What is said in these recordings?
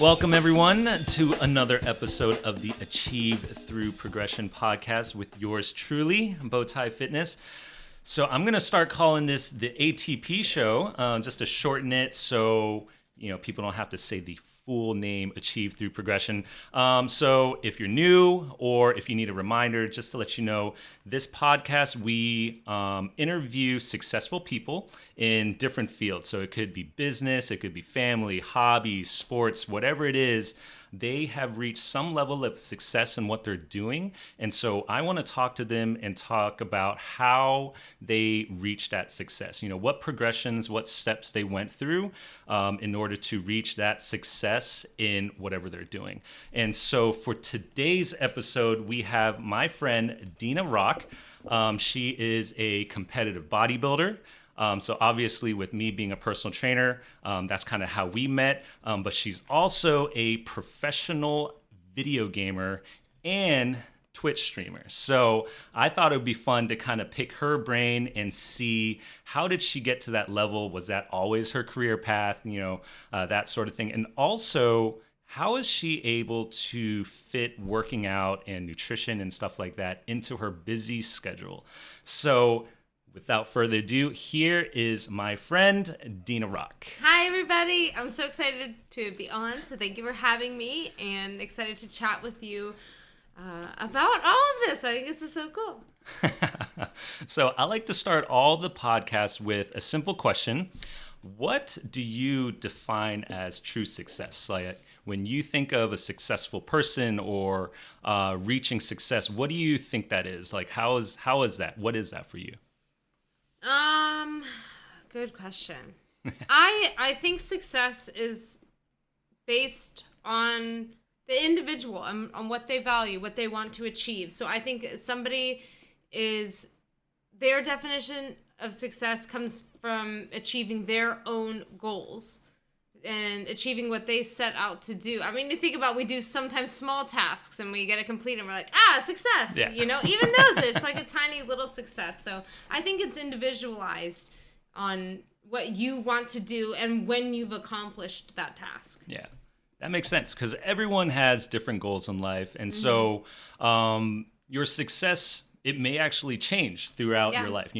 Welcome, everyone, to another episode of the Achieve Through Progression podcast with yours truly, Bowtai Fitness. So I'm going to start calling this the ATP Show, just to shorten it so people don't have to say the full name, Achieve Through Progression. So if you're new or if you need a reminder, just to let you know, this podcast, we interview successful people in different fields. So it could be business, it could be family, hobbies, sports, whatever it is. They have reached some level of success in what they're doing. And so I want to talk to them and talk about how they reached that success. What progressions, what steps they went through in order to reach that success in whatever they're doing. And so for today's episode, we have my friend, Dena Rock. She is a competitive bodybuilder. So obviously with me being a personal trainer, that's kind of how we met. But she's also a professional video gamer and Twitch streamer. So I thought it would be fun to kind of pick her brain and see how did she get to that level? Was that always her career path? That sort of thing. And also, how is she able to fit working out and nutrition and stuff like that into her busy schedule? So without further ado, here is my friend, Dena Rock. Hi, everybody. I'm so excited to be on, so thank you for having me, and excited to chat with you about all of this. I think this is so cool. So I like to start all the podcasts with a simple question. What do you define as true success? Like, when you think of a successful person or reaching success, what do you think that is? Like, how is that? What is that for you? Good question. I think success is based on the individual, on what they value, what they want to achieve. So I think their definition of success comes from achieving their own goals and achieving what they set out to do. I mean, you think about, we do sometimes small tasks and we get it complete and we're like, success, yeah. Even though it's like a tiny little success. So I think it's individualized on what you want to do and when you've accomplished that task. Yeah, that makes sense because everyone has different goals in life. And so your success, it may actually change throughout your life.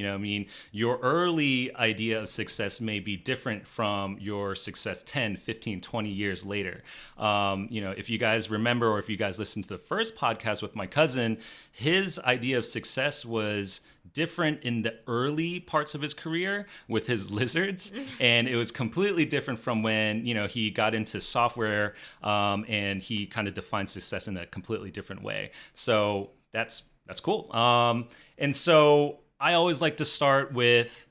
Your early idea of success may be different from your success 10, 15, 20 years later. If you guys remember, or if you guys listened to the first podcast with my cousin, his idea of success was different in the early parts of his career with his lizards. And it was completely different from when, he got into software and he kind of defined success in a completely different way. So that's cool. And so I always like to start with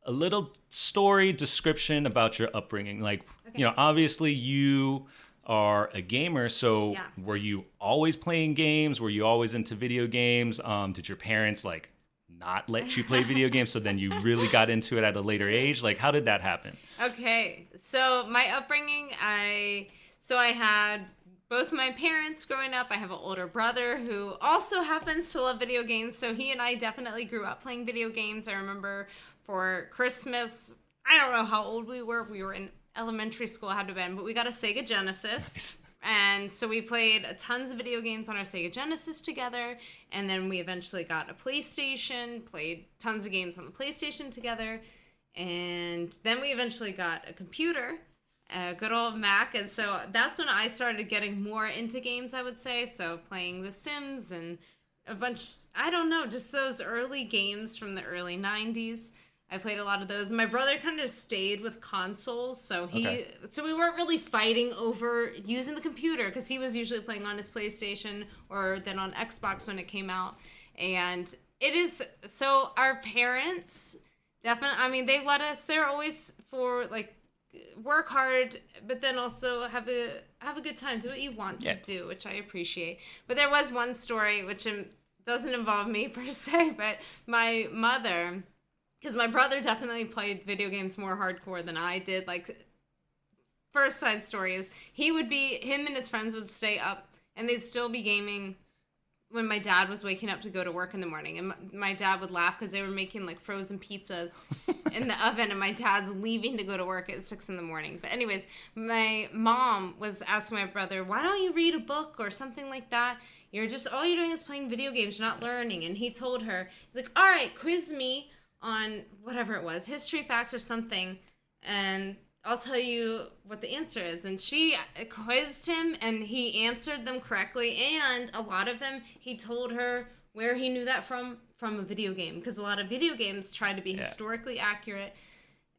a little story description about your upbringing. Like, okay. Obviously you are a gamer. So Were you always playing games? Were you always into video games? Did your parents not let you play video games? So then you really got into it at a later age? Like, how did that happen? Okay. So my upbringing, I had both my parents growing up. I have an older brother who also happens to love video games. So he and I definitely grew up playing video games. I remember for Christmas, I don't know how old we were. We were in elementary school, had to have been, but we got a Sega Genesis. Nice. And so we played tons of video games on our Sega Genesis together. And then we eventually got a PlayStation, played tons of games on the PlayStation together. And then we eventually got a computer, a good old Mac, and so that's when I started getting more into games, I would say. So playing The Sims and a bunch, I don't know, just those early games from the early 90s. I played a lot of those. My brother kind of stayed with consoles, so so we weren't really fighting over using the computer because he was usually playing on his PlayStation or then on Xbox when it came out. And it is, so our parents definitely, they let us, they're always for work hard, but then also have a good time. Do what you want to do, which I appreciate. But there was one story, which doesn't involve me per se, but my mother, because my brother definitely played video games more hardcore than I did. First side story is him and his friends would stay up and they'd still be gaming when my dad was waking up to go to work in the morning, and my dad would laugh because they were making like frozen pizzas in the oven, and my dad's leaving to go to work at 6 a.m. But anyways, my mom was asking my brother, why don't you read a book or something like that? All you're doing is playing video games, you're not learning. And he told her, he's like, all right, quiz me on whatever it was, history, facts, or something, and I'll tell you what the answer is. And she quizzed him, and he answered them correctly. And a lot of them, he told her where he knew that from a video game. Because a lot of video games try to be historically accurate.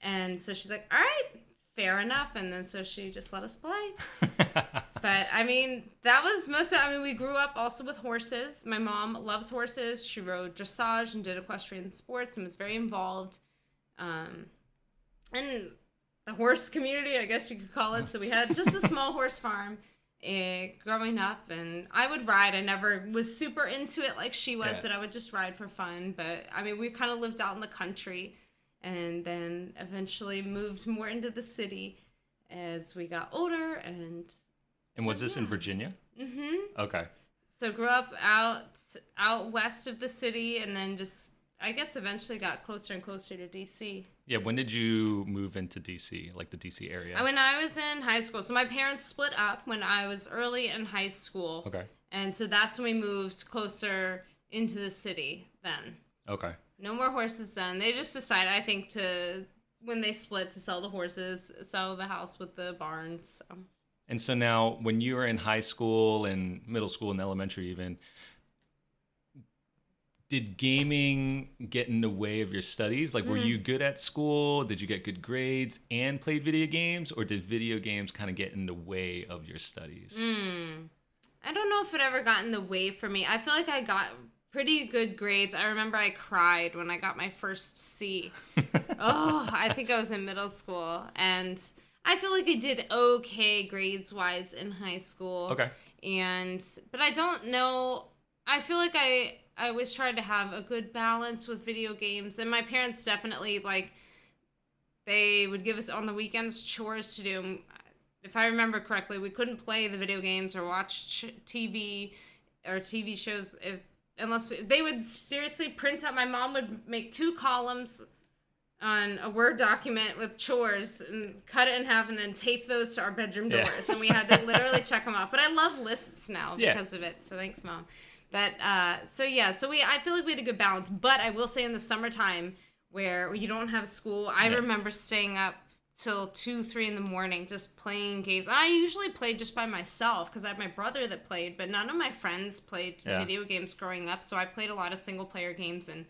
And so she's like, all right, fair enough. And then so she just let us play. But, I mean, that was we grew up also with horses. My mom loves horses. She rode dressage and did equestrian sports and was very involved. And the horse community, I guess you could call it. So we had just a small horse farm growing up, and I would ride. I never was super into it like she was, but I would just ride for fun. But, I mean, we kind of lived out in the country and then eventually moved more into the city as we got older. And was this in Virginia? Mm-hmm. Okay. So grew up out west of the city, and then just, I guess, eventually got closer and closer to D.C. Yeah, when did you move into D.C., like the D.C. area? When I was in high school. So my parents split up when I was early in high school. Okay. And so that's when we moved closer into the city then. Okay. No more horses then. They just decided, I think, when they split, to sell the horses, sell the house with the barns. So. And so now, when you were in high school and middle school and elementary even, did gaming get in the way of your studies? Like, were you good at school? Did you get good grades and played video games? Or did video games kind of get in the way of your studies? I don't know if it ever got in the way for me. I feel like I got pretty good grades. I remember I cried when I got my first C. I think I was in middle school. And I feel like I did okay grades-wise in high school. Okay. But I don't know. I feel like I always tried to have a good balance with video games. And my parents definitely, like, they would give us on the weekends chores to do. If I remember correctly, we couldn't play the video games or watch TV or TV shows unless they would seriously print out. My mom would make 2 columns on a Word document with chores and cut it in half and then tape those to our bedroom doors. And we had to literally check them off. But I love lists now because of it. So thanks, Mom. But, I feel like we had a good balance. But I will say in the summertime where you don't have school, I remember staying up till 2, 3 in the morning just playing games. I usually played just by myself because I had my brother that played, but none of my friends played video games growing up. So I played a lot of single-player games and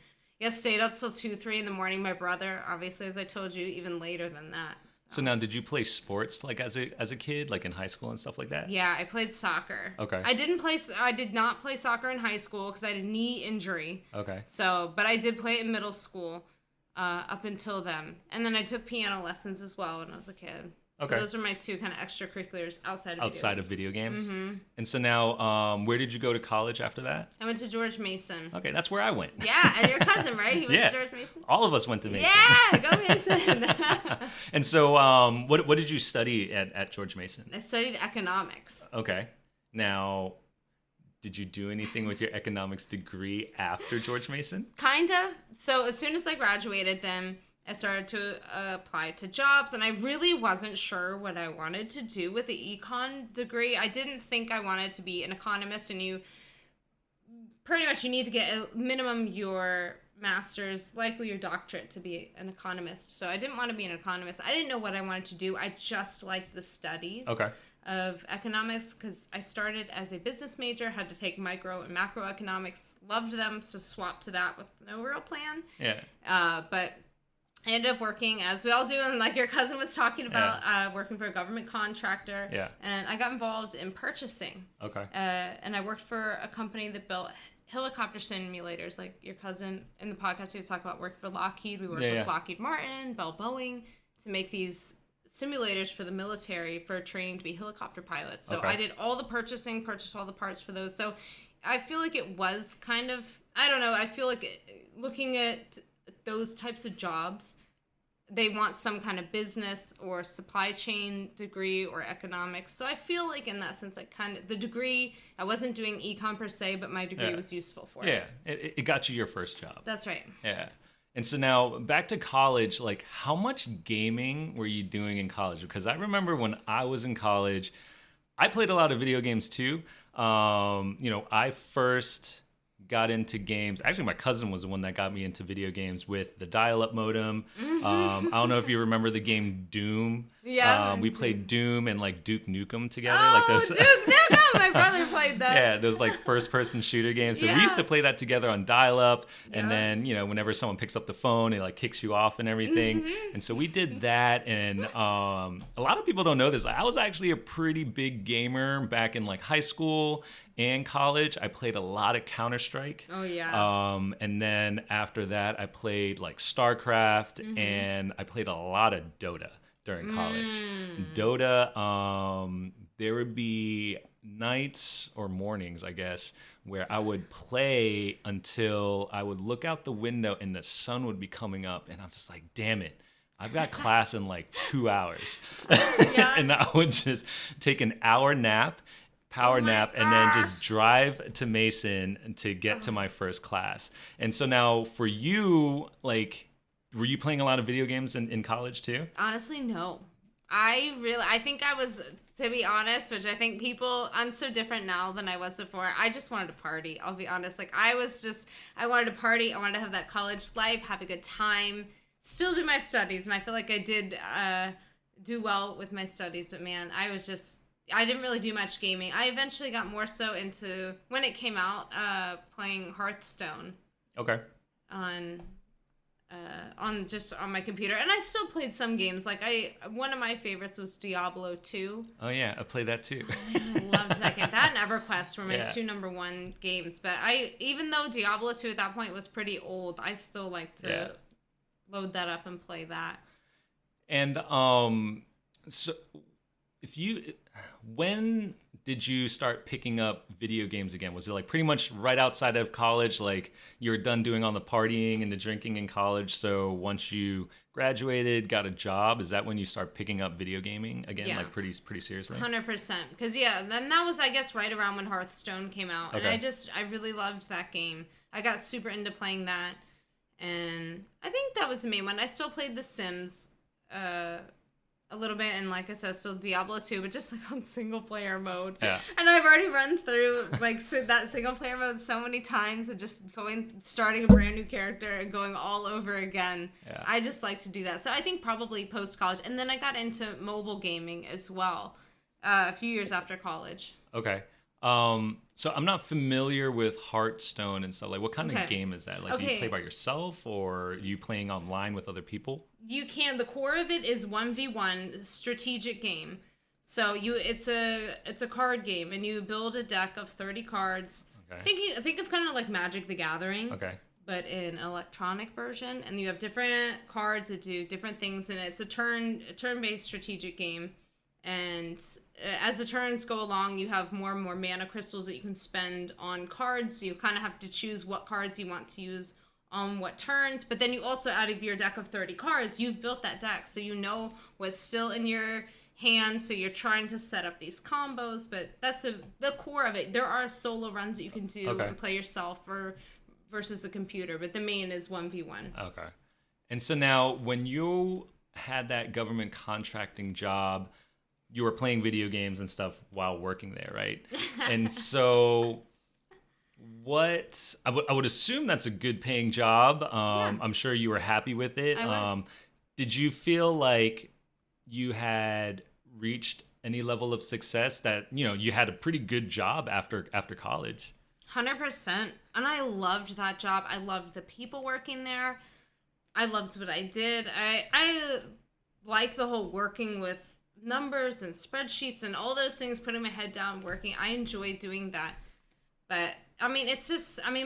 stayed up till 2, 3 in the morning. My brother, obviously, as I told you, even later than that. So now, did you play sports like as a kid, like in high school and stuff like that? Yeah, I played soccer. Okay. I did not play soccer in high school because I had a knee injury. Okay. So, but I did play it in middle school up until then. And then I took piano lessons as well when I was a kid. Okay. So those are my 2 kind of extracurriculars outside of video games. Mm-hmm. And so now, where did you go to college after that? I went to George Mason. Okay, that's where I went. Yeah, and your cousin, right? He went to George Mason? All of us went to Mason. Yeah, go Mason. And so, what did you study at George Mason? I studied economics. Okay. Now, did you do anything with your economics degree after George Mason? Kind of. So as soon as I graduated, then I started to apply to jobs, and I really wasn't sure what I wanted to do with the econ degree. I didn't think I wanted to be an economist, and you need to get a minimum your master's, likely your doctorate, to be an economist. So I didn't want to be an economist. I didn't know what I wanted to do. I just liked the studies of economics because I started as a business major, had to take micro and macroeconomics, loved them, so swapped to that with no real plan. Yeah. But I ended up working, as we all do, and like your cousin was talking about, working for a government contractor. Yeah. And I got involved in purchasing. Okay. And I worked for a company that built helicopter simulators. Like your cousin in the podcast, he was talking about working for Lockheed. We worked with Lockheed Martin, Bell Boeing, to make these simulators for the military for training to be helicopter pilots. So I did all the purchasing, purchased all the parts for those. So I feel like it was kind of, I don't know, I feel like looking at those types of jobs, they want some kind of business or supply chain degree or economics. So I feel like in that sense, like kind of the degree, I wasn't doing econ per se, but my degree was useful for it. Yeah, it got you your first job. That's right. Yeah. And so now back to college, like how much gaming were you doing in college? Because I remember when I was in college, I played a lot of video games too. I first got into games. Actually, my cousin was the one that got me into video games with the dial-up modem. I don't know if you remember the game Doom. Yeah. We played Doom and like Duke Nukem together. Oh, like those. Duke Nukem! My brother played that. Yeah, those like first-person shooter games. So we used to play that together on dial-up, and then whenever someone picks up the phone, it like kicks you off and everything. And so we did that, and a lot of people don't know this. I was actually a pretty big gamer back in like high school and college. I played a lot of Counter-Strike. Oh yeah. And then after that, I played like StarCraft, and I played a lot of Dota during college. Dota, there would be nights or mornings, I guess, where I would play until I would look out the window and the sun would be coming up, and I'm just like, damn it, I've got class in like 2 hours. And I would just take an hour nap, nap, and then just drive to Mason to get to my first class. And so now for you, like, were you playing a lot of video games in college too? Honestly, no. I think I was, to be honest, which I think I'm so different now than I was before. I just wanted to party. I'll be honest. Like I wanted to party. I wanted to have that college life, have a good time, still do my studies. And I feel like I did do well with my studies, but man, I didn't really do much gaming. I eventually got more so into, when it came out, playing Hearthstone. Okay. On my computer, and I still played some games. Like one of my favorites was Diablo 2. Oh yeah, I played that too. I loved that game. That and EverQuest were my two number one games. But even though Diablo 2 at that point was pretty old, I still like to load that up and play that. And so when did you start picking up video games again? Was it like pretty much right outside of college, like you were done doing all the partying and the drinking in college, so once you graduated, got a job, is that when you start picking up video gaming again, like pretty seriously? 100%. Because then that was, I guess, right around when Hearthstone came out. Okay. And I really loved that game. I got super into playing that. And I think that was the main one. I still played The Sims a little bit, and like I said, still Diablo 2, but just like on single player mode. Yeah. And I've already run through like that single player mode so many times, and just starting a brand new character and going all over again. Yeah. I just like to do that. So I think probably post college, and then I got into mobile gaming as well a few years after college. Okay. So I'm not familiar with Hearthstone and stuff. Like, what kind of game is that? Like, do you play by yourself, or are you playing online with other people? You can. The core of it is 1v1 strategic game. So it's a card game, and you build a deck of 30 cards. Okay. Think of kind of like Magic the Gathering. Okay. But in electronic version, and you have different cards that do different things, and it's a turn-based strategic game. And as the turns go along, you have more and more mana crystals that you can spend on cards. So you kind of have to choose what cards you want to use on what turns. But then you also, out of your deck of 30 cards, you've built that deck. So you know what's still in your hand. So you're trying to set up these combos. But that's the core of it. There are solo runs that you can do and play yourself versus the computer. But the main is 1v1. Okay. And so now when you had that government contracting job, you were playing video games and stuff while working there, right? And so I would assume that's a good paying job. I'm sure you were happy with it. I was. Did you feel like you had reached any level of success that, you had a pretty good job after college? 100%. And I loved that job. I loved the people working there. I loved what I did. I like the whole working with numbers and spreadsheets and all those things, putting my head down, working. I enjoy doing that. But I mean,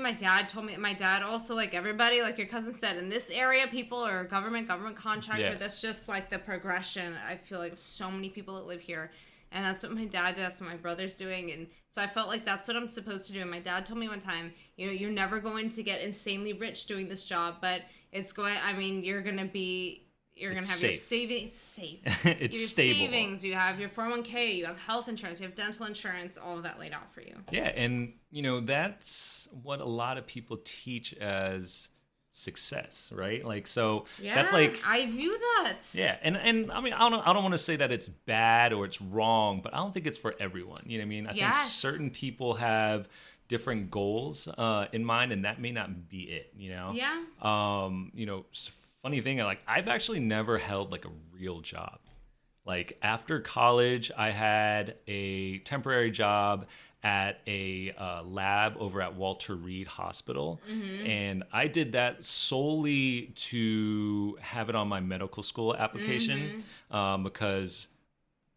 my dad also, like everybody, like your cousin said, in this area, people are government contractor. Yeah. That's just like the progression. I feel like so many people that live here, and that's what my dad did. That's what my brother's doing. And so I felt like that's what I'm supposed to do. And my dad told me one time, you're never going to get insanely rich doing this job, but you're going to be You're going to It's have your safe. savings. Safe. It's your stable. savings. You have your 401k. You have health insurance. You have dental insurance. All of that laid out for you. Yeah, and that's what a lot of people teach as success, right? Like, so Yeah, that's like, I view that. yeah, and I mean, I don't want to say that it's bad or it's wrong, but I don't think it's for everyone. You know what I mean? I think certain people have different goals in mind, and that may not be it. Yeah. Funny thing, like I've actually never held like a real job. Like after college, I had a temporary job at a lab over at Walter Reed Hospital. And I did that solely to have it on my medical school application because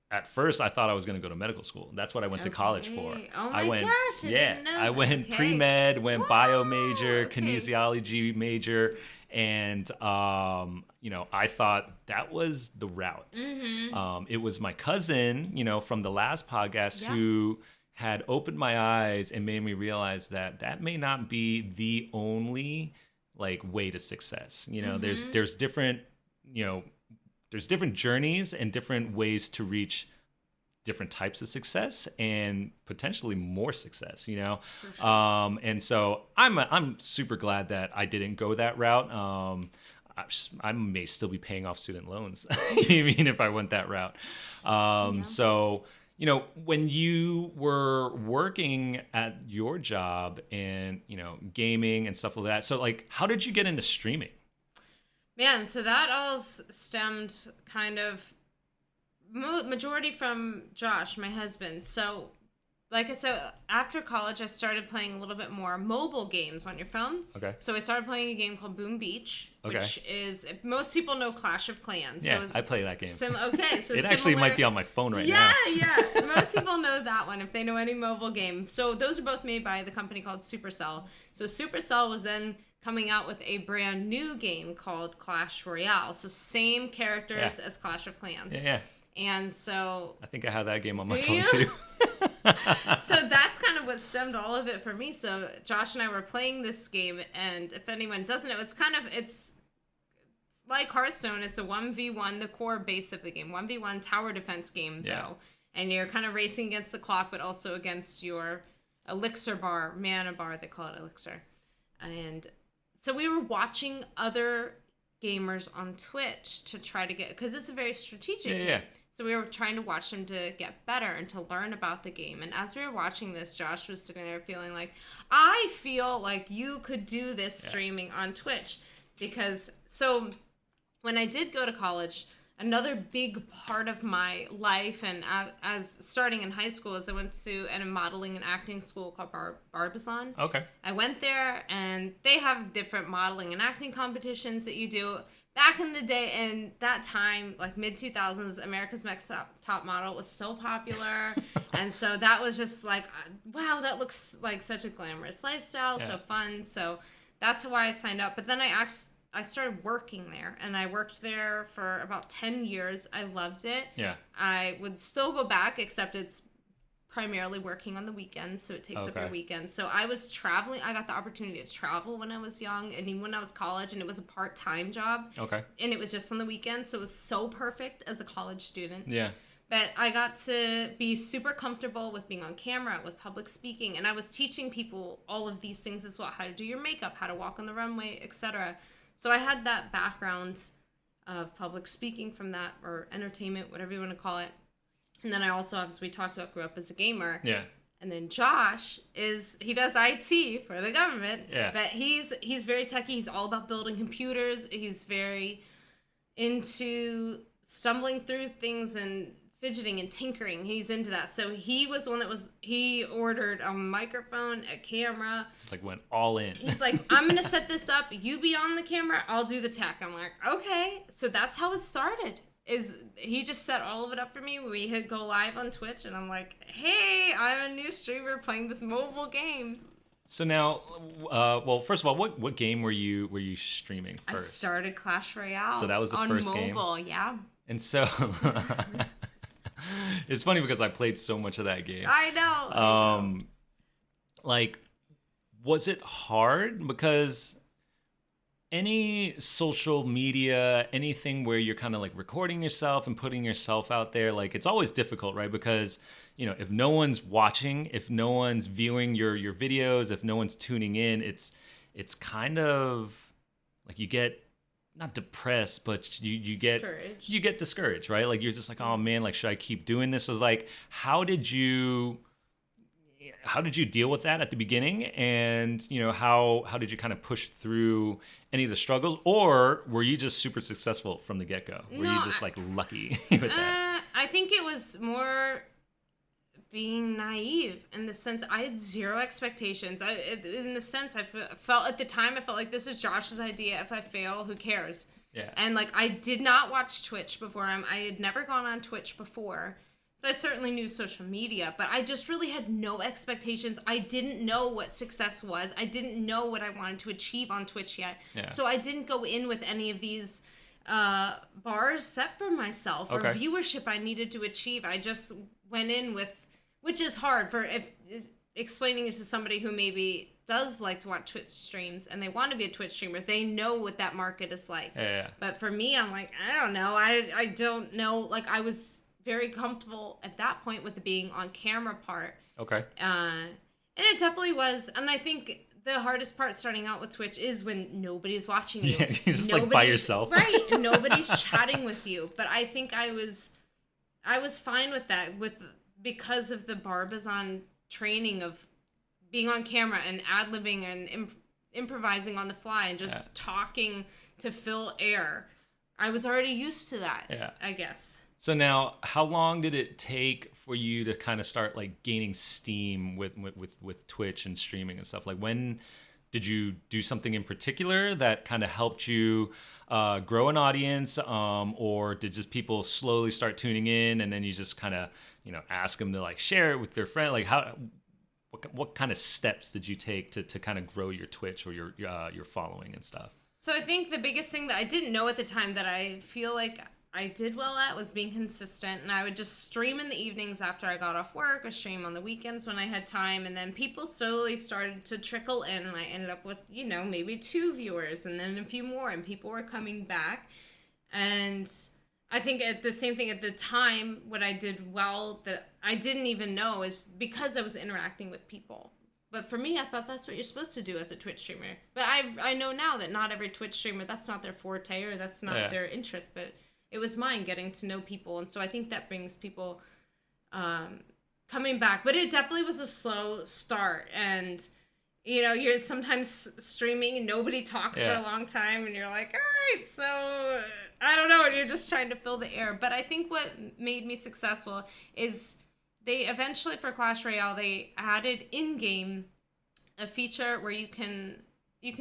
at first I thought I was going to go to medical school. That's what I went to college for. Oh my gosh, I didn't know I that. went Okay. pre-med, went bio major, okay. kinesiology major. And, I thought that was the route. It was my cousin, from the last podcast who had opened my eyes and made me realize that may not be the only like way to success. There's different, there's different journeys and different ways to reach different types of success and potentially more success, For sure. And so I'm super glad that I didn't go that route. I may still be paying off student loans, if I went that route. So, when you were working at your job and, gaming and stuff like that, so like, how did you get into streaming? Man, so that all stemmed kind of majority from Josh, my husband. So, like I said, after college, I started playing a little bit more mobile games on your phone. Okay. So I started playing a game called Boom Beach, Okay. which is, most people know Clash of Clans. Yeah, so I play that game. So it actually might be on my phone right now. Yeah. Most people know that one if they know any mobile game. So those are both made by the company called Supercell. So Supercell was then coming out with a brand new game called Clash Royale. So same characters as Clash of Clans. Yeah. And so I think I have that game on my phone you? too. So that's kind of what stemmed all of it for me. So Josh and I were playing this game, and if anyone doesn't know, it's like Hearthstone. It's a 1v1, the core base of the game. 1v1 tower defense game, though. And you're kind of racing against the clock, but also against your elixir bar, mana bar, they call it elixir. And so we were watching other gamers on Twitch to try to get, because it's a very strategic game. Yeah. So we were trying to watch them to get better and to learn about the game. And as we were watching this, Josh was sitting there feeling like, I feel like you could do this streaming on Twitch. Because, so when I did go to college, another big part of my life and as starting in high school is I went to a modeling and acting school called Barbizon. Okay. I went there and they have different modeling and acting competitions that you do. Back in the day, in that time, like mid-2000s, America's Next Top Model was so popular. And so that was just like, wow, that looks like such a glamorous lifestyle, so fun. So that's why I signed up. But then I started working there, and I worked there for about 10 years. I loved it. Yeah. I would still go back, except it's primarily working on the weekends, so it takes up your weekends. So I was traveling. I got the opportunity to travel when I was young, and even when I was college, and it was a part-time job. Okay. And it was just on the weekends, so it was so perfect as a college student. Yeah. But I got to be super comfortable with being on camera, with public speaking, and I was teaching people all of these things as well, how to do your makeup, how to walk on the runway, etc. So I had that background of public speaking from that, or entertainment, whatever you want to call it. And then I also, as we talked about, grew up as a gamer. Yeah. And then Josh he does IT for the government. Yeah. But he's very techie. He's all about building computers. He's very into stumbling through things and fidgeting and tinkering. He's into that. So he was one he ordered a microphone, a camera. It's like went all in. He's like, I'm going to set this up. You be on the camera. I'll do the tech. I'm like, okay. So that's how it started. He just set all of it up for me. We hit go live on Twitch, and I'm like, hey, I'm a new streamer playing this mobile game. So now, well, first of all, what game were you streaming first? I started Clash Royale. So that was the first game? On mobile, yeah. And so, it's funny because I played so much of that game. I know. Like, was it hard? Because any social media, anything where you're kind of like recording yourself and putting yourself out there, like it's always difficult, right? Because, if no one's watching, if no one's viewing your videos, if no one's tuning in, it's kind of like you get not depressed, but you get discouraged, right? Like you're just like, oh man, like should I keep doing this? Is like, how did you deal with that at the beginning? And how did you kind of push through any of the struggles, or were you just super successful from the get-go? Were you just like lucky with that? I think it was more being naive in the sense I had zero expectations. In the sense I felt at the time, I felt like this is Josh's idea. If I fail, who cares? Yeah. And like I did not watch Twitch before. I had never gone on Twitch before. So I certainly knew social media, but I just really had no expectations. I didn't know what success was. I didn't know what I wanted to achieve on Twitch yet. Yeah. So I didn't go in with any of these bars set for myself or viewership I needed to achieve. I just went in with, which is hard for explaining it to somebody who maybe does like to watch Twitch streams and they want to be a Twitch streamer. They know what that market is like. Yeah. But for me, I'm like, I don't know. I don't know. Like I was very comfortable at that point with the being on camera part. Okay. And it definitely was. And I think the hardest part starting out with Twitch is when nobody's watching you. Yeah, you're just like by yourself. Right. And nobody's chatting with you. But I think I was fine with that because of the Barbizon training of being on camera and ad-libbing and improvising on the fly and just talking to fill air. I was already used to that, I guess. So now, how long did it take for you to kind of start like gaining steam with Twitch and streaming and stuff? Like when did you do something in particular that kind of helped you grow an audience, or did just people slowly start tuning in and then you just kind of ask them to like share it with their friend? Like what kind of steps did you take to kind of grow your Twitch or your following and stuff? So I think the biggest thing that I didn't know at the time that I feel like I did well at was being consistent, and I would just stream in the evenings after I got off work, or stream on the weekends when I had time, and then people slowly started to trickle in, and I ended up with, maybe 2 viewers, and then a few more, and people were coming back, and I think the same thing at the time, what I did well that I didn't even know is because I was interacting with people. But for me, I thought that's what you're supposed to do as a Twitch streamer. But I know now that not every Twitch streamer, that's not their forte, or that's not their interest, but it was mine, getting to know people. And so I think that brings people coming back. But it definitely was a slow start. And, you're sometimes streaming and nobody talks for a long time. And you're like, all right, so I don't know. And you're just trying to fill the air. But I think what made me successful is they eventually, for Clash Royale, they added in-game a feature where you can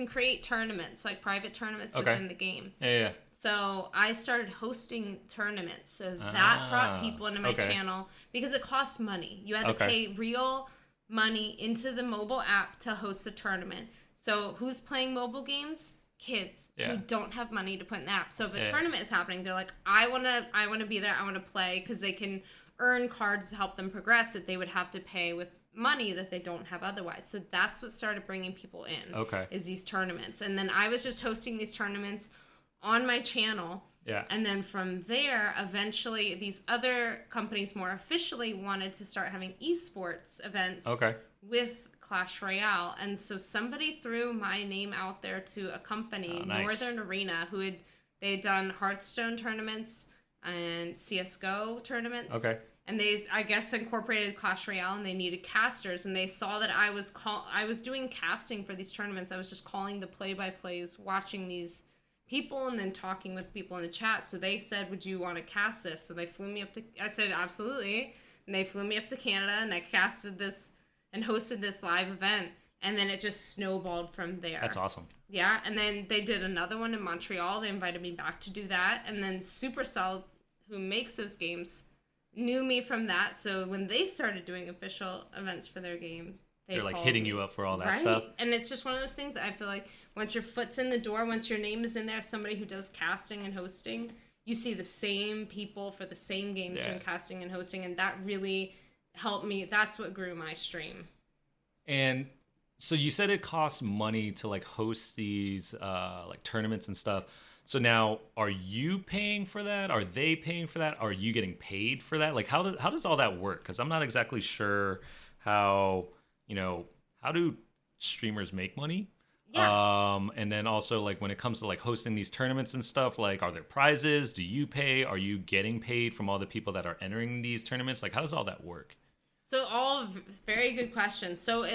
create tournaments, like private tournaments within the game. Yeah. So I started hosting tournaments. So that brought people into my channel because it costs money. You had to pay real money into the mobile app to host a tournament. So who's playing mobile games? Kids who don't have money to put in the app. So if a tournament is happening, they're like, I wanna be there. I want to play, because they can earn cards to help them progress that they would have to pay with money that they don't have otherwise. So that's what started bringing people in. Is these tournaments. And then I was just hosting these tournaments on my channel. Yeah. And then from there, eventually these other companies more officially wanted to start having esports events with Clash Royale. And so somebody threw my name out there to a company, Northern Arena, they had done Hearthstone tournaments and CSGO tournaments. And they, I guess, incorporated Clash Royale, and they needed casters. And they saw that I was doing casting for these tournaments. I was just calling the play-by-plays, watching these people, and then talking with people in the chat. So they said, would you want to cast this? So they flew me up to, I said, absolutely. And they flew me up to Canada, and I casted this and hosted this live event. And then it just snowballed from there. That's awesome. Yeah. And then they did another one in Montreal. They invited me back to do that. And then Supercell, who makes those games, knew me from that. So when they started doing official events for their game, they're like hitting you up for all that stuff. And it's just one of those things that I feel like once your foot's in the door, once your name is in there, somebody who does casting and hosting, you see the same people for the same games doing casting and hosting. And that really helped me. That's what grew my stream. And So you said it costs money to like host these like tournaments and stuff. So now, are you paying for that? Are they paying for that? Are you getting paid for that? Like, how does all that work? Because I'm not exactly sure how, how do streamers make money? Yeah. And then also like when it comes to like hosting these tournaments and stuff, like are there prizes? Do you pay? Are you getting paid from all the people that are entering these tournaments? Like, how does all that work? So very good questions. So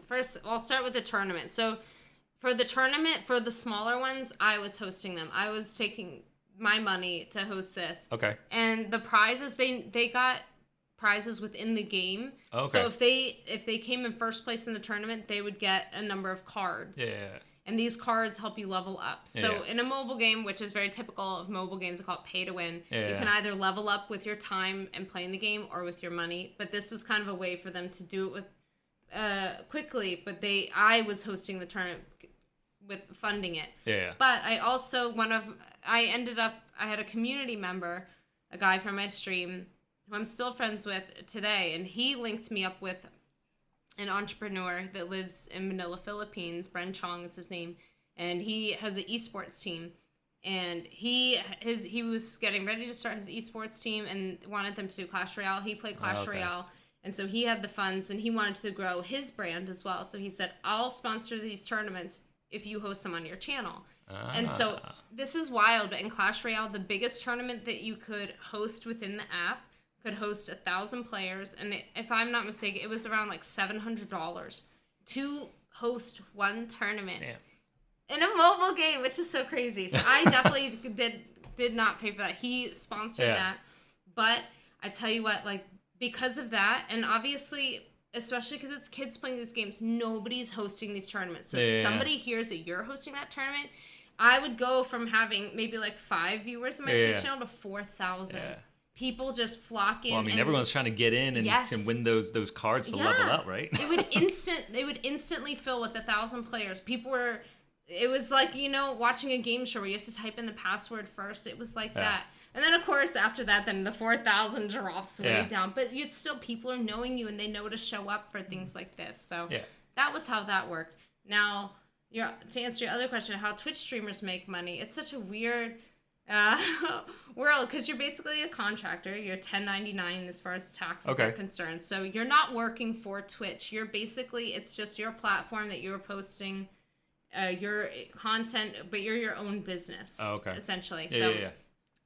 first, I'll start with the tournament. So for the tournament, for the smaller ones, I was hosting them. I was taking my money to host this. Okay. And the prizes, they got prizes within the game. Okay. So if they came in first place in the tournament, they would get a number of cards. Yeah. And these cards help you level up. So Yeah. in a mobile game, which is very typical of mobile games, they call it pay to win. Yeah. You can either level up with your time and playing the game or with your money. But this was kind of a way for them to do it with quickly. But I was hosting the tournament with funding it. Yeah. But I also I had a community member, a guy from my stream who I'm still friends with today, and he linked me up with an entrepreneur that lives in Manila, Philippines. Bren Chong is his name, and he has an esports team. And he was getting ready to start his esports team and wanted them to do Clash Royale. He played Clash Royale, and so he had the funds, and he wanted to grow his brand as well. So he said, "I'll sponsor these tournaments if you host them on your channel." And so this is wild, but in Clash Royale, the biggest tournament that you could host within the app could host 1,000 players, and if I'm not mistaken, it was around like $700 to host one tournament. Damn. In a mobile game, which is so crazy. So I definitely did not pay for that. He sponsored that, but I tell you what, like because of that, and obviously, especially because it's kids playing these games, nobody's hosting these tournaments. So if somebody hears that you're hosting that tournament, I would go from having maybe like 5 viewers in my Twitch channel to 4,000. Yeah. People just flock in. Well, I mean, everyone's trying to get in and can win those cards to level up, right? It would instantly fill with 1,000 players. It was like, watching a game show where you have to type in the password first. It was like that. And then, of course, after that, then the 4,000 drops way down. But people are knowing you, and they know to show up for things like this. So that was how that worked. Now, to answer your other question, how Twitch streamers make money, it's such a weird world because you're basically a contractor. You're 1099 as far as taxes are concerned. So you're not working for Twitch. It's just your platform that you're posting your content, but you're your own business, essentially.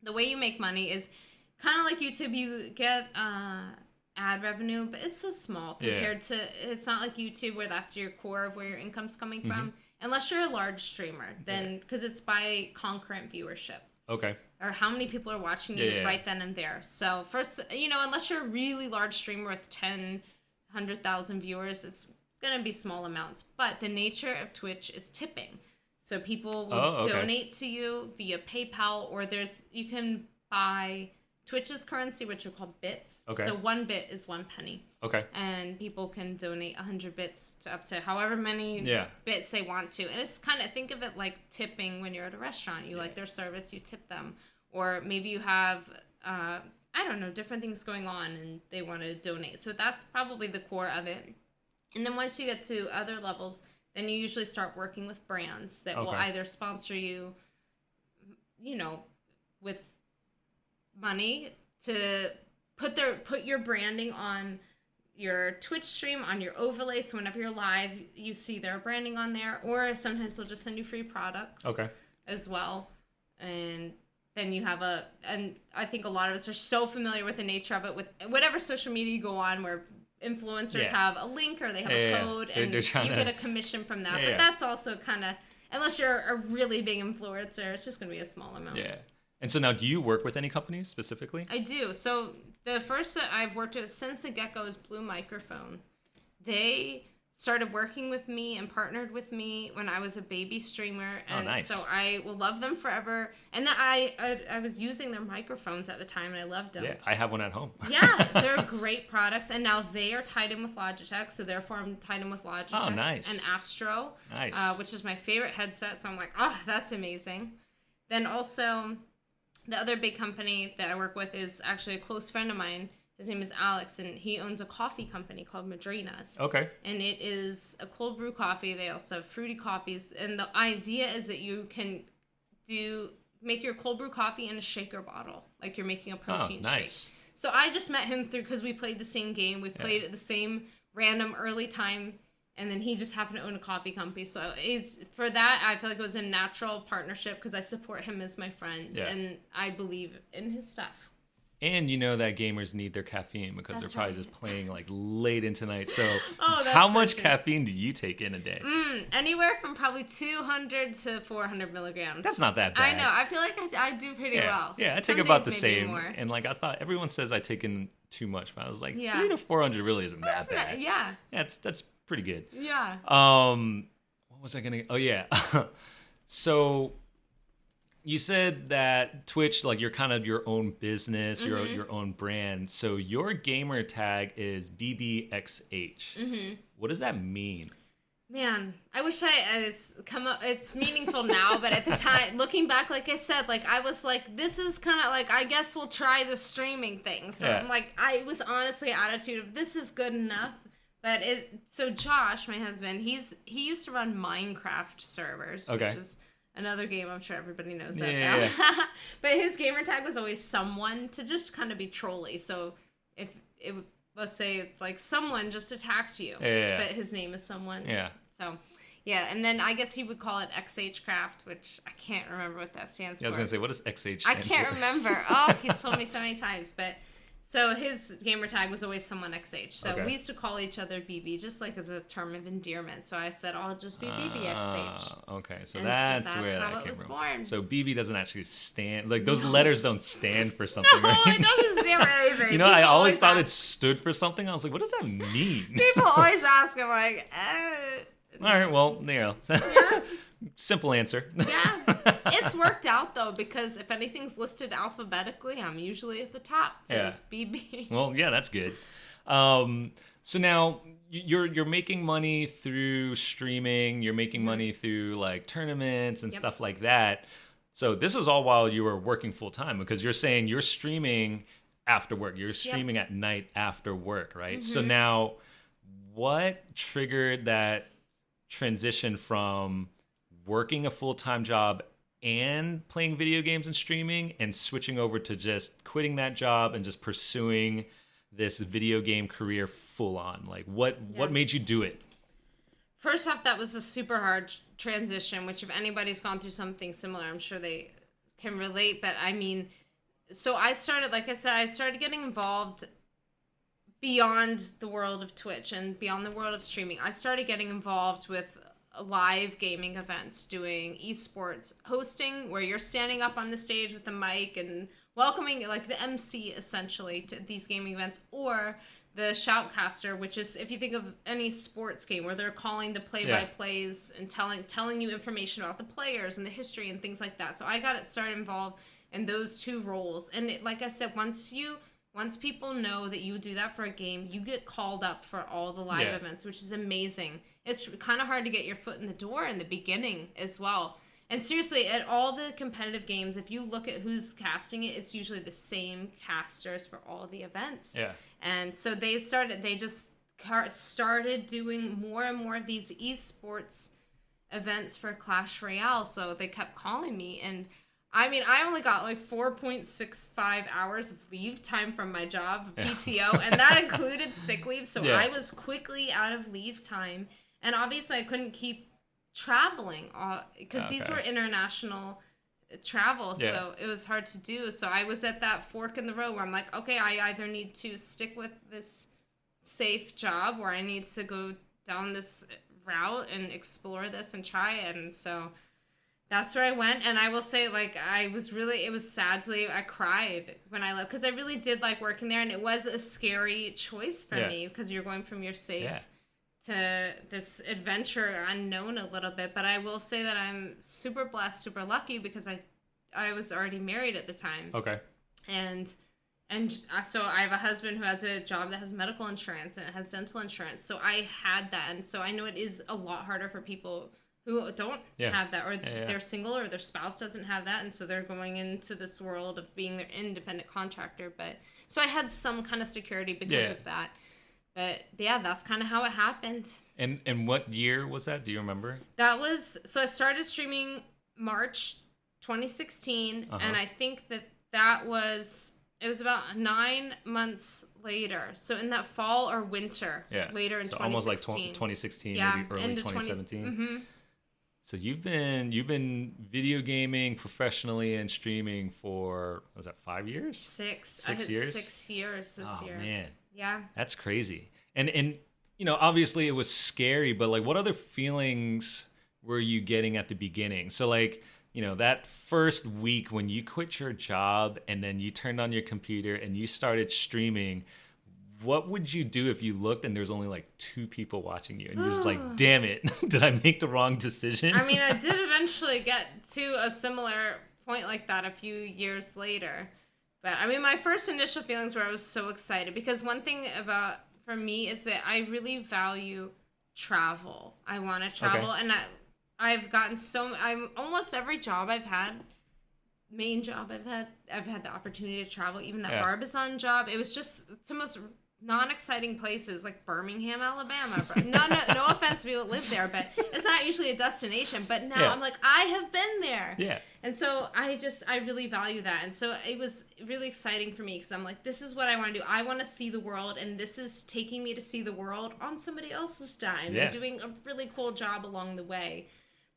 The way you make money is kind of like YouTube. You get ad revenue, but it's so small compared to, it's not like YouTube where that's your core of where your income's coming from, unless you're a large streamer, then because it's by concurrent viewership. Or how many people are watching you right then and there. So first, unless you're a really large streamer with 100,000 viewers, it's going to be small amounts. But the nature of Twitch is tipping. So people will donate to you via PayPal, or you can buy Twitch's currency, which are called bits. So 1 bit is 1 penny. And people can donate 100 bits to up to however many bits they want to. And it's kind of, think of it like tipping when you're at a restaurant. You like their service, you tip them. Or maybe you have, I don't know, different things going on and they want to donate. So that's probably the core of it. And then once you get to other levels, then you usually start working with brands that will either sponsor you, with money to put your branding on your Twitch stream, on your overlay, so whenever you're live, you see their branding on there, or sometimes they'll just send you free products as well. And then you have and I think a lot of us are so familiar with the nature of it with whatever social media you go on where influencers have a link or they have a code and you get a commission from that. But that's also kind of, unless you're a really big influencer, it's just going to be a small amount. And so now, do you work with any companies specifically? I do. So the first that I've worked with since the get-go is Blue Microphone. They started working with me and partnered with me when I was a baby streamer. And so I will love them forever. And I was using their microphones at the time, and I loved them. Yeah, I have one at home. They're great products. And now they are tied in with Logitech, so therefore I'm tied in with Logitech. And Astro, which is my favorite headset. So I'm like, that's amazing. Then also, the other big company that I work with is actually a close friend of mine, His name is Alex, and he owns a coffee company called Madrinas. Okay. And it is a cold brew coffee. They also have fruity coffees. And the idea is that you can make your cold brew coffee in a shaker bottle, like you're making a protein shake. So I just met him because we played the same game. We played at the same random early time, and then he just happened to own a coffee company. So for that, I feel like it was a natural partnership because I support him as my friend, and I believe in his stuff. And you know that gamers need their caffeine because they're probably just playing like late into night. So that's how much caffeine do you take in a day? Anywhere from probably 200 to 400 milligrams. That's not that bad. I know. I feel like I do pretty well. Yeah, I take about the same. More. And like I thought, everyone says I take in too much, but I was like, 300 to 400 really isn't that bad. Yeah, that's pretty good. Yeah. What was I gonna? Oh yeah. So you said that Twitch, like you're kind of your own business, your own brand. So your gamer tag is BBXH. What does that mean? Man, I wish it's meaningful now, but at the time, looking back, like I said, like I was like, this is kind of like, I guess we'll try the streaming thing. So I'm like, I was honestly attitude of this is good enough. But so Josh, my husband, he used to run Minecraft servers, which is another game. I'm sure everybody knows that now. Yeah. But his gamer tag was always someone to just kind of be trolly. So if it, let's say like someone just attacked you, but his name is someone. Yeah. So yeah, and then I guess he would call it XH Craft, which I can't remember what that stands for. I was gonna say, what does XH stand I can't remember. Oh, he's told me so many times, but. So his gamer tag was always someone XH. So we used to call each other BB, just like as a term of endearment. So I said, I'll just be BBXH. Okay, so that's where how that it was born. So BB doesn't actually stand, like those letters don't stand for something, right? No, it doesn't stand for anything. You know, I always thought it stood for something. I was like, what does that mean? People always ask, I'm like, All right, well, you know, simple answer. Yeah, it's worked out though because if anything's listed alphabetically, I'm usually at the top. Yeah, it's BB. Well, yeah, that's good. So now you're making money through streaming. You're making money through like tournaments and stuff like that. So this is all while you were working full time because you're saying you're streaming after work. You're streaming at night after work, right? So now, what triggered that transition from working a full-time job and playing video games and streaming and switching over to just quitting that job and just pursuing this video game career full on? Like what made you do it? First off, that was a super hard transition, which if anybody's gone through something similar, I'm sure they can relate. But I mean, so I started, like I said, I started getting involved beyond the world of Twitch and beyond the world of streaming. I started getting involved with live gaming events, doing esports hosting where you're standing up on the stage with the mic and welcoming, like the MC essentially, to these gaming events, or the shoutcaster, which is, if you think of any sports game where they're calling the play-by-plays and telling you information about the players and the history and things like that. So I got started involved in those two roles. And like I said, once people know that you do that for a game, you get called up for all the live events, which is amazing. It's kind of hard to get your foot in the door in the beginning as well. And seriously, at all the competitive games, if you look at who's casting it, it's usually the same casters for all the events. Yeah. And so they just started doing more and more of these esports events for Clash Royale. So they kept calling me, and I mean, I only got like 4.65 hours of leave time from my job, PTO, and that included sick leave. So I was quickly out of leave time. And obviously, I couldn't keep traveling because these were international travel. So it was hard to do. So I was at that fork in the road where I'm like, okay, I either need to stick with this safe job or I need to go down this route and explore this and try it. And so that's where I went. And I will say, like, it was sad to leave. I cried when I left because I really did like working there. And it was a scary choice for me because you're going from your safe to this adventure unknown a little bit. But I will say that I'm super blessed, super lucky because I was already married at the time. Okay. And so I have a husband who has a job that has medical insurance and it has dental insurance. So I had that. And so I know it is a lot harder for people who don't Yeah. have that, or Yeah. they're single, or their spouse doesn't have that, and so they're going into this world of being their independent contractor. But so I had some kind of security because of that. But yeah, that's kind of how it happened. And what year was that? Do you remember? That was, so I started streaming March 2016, and I think that was, it was about 9 months later. So in that fall or winter, later in 2016. Almost like 2016, maybe early 2017. Mm-hmm. So you've been video gaming professionally and streaming for, was that 5 years? 6. I hit years? 6 years this year. Oh man. Yeah. That's crazy. And you know, obviously it was scary, but like what other feelings were you getting at the beginning? So like, you know, that first week when you quit your job and then you turned on your computer and you started streaming, what would you do if you looked and there's only like 2 people watching you and you're just like, damn it, did I make the wrong decision? I mean, I did eventually get to a similar point like that a few years later. But I mean, my first initial feelings were I was so excited because one thing for me is that I really value travel. I want to travel, and I've gotten I'm almost every job I've had, main job I've had the opportunity to travel. Even that Barbizon job, it was just the most non-exciting places like Birmingham, Alabama. No offense to people that live there, but it's not usually a destination. But now I'm like, I have been there. Yeah. And so I really value that. And so it was really exciting for me because I'm like, this is what I want to do. I want to see the world, and this is taking me to see the world on somebody else's dime and doing a really cool job along the way.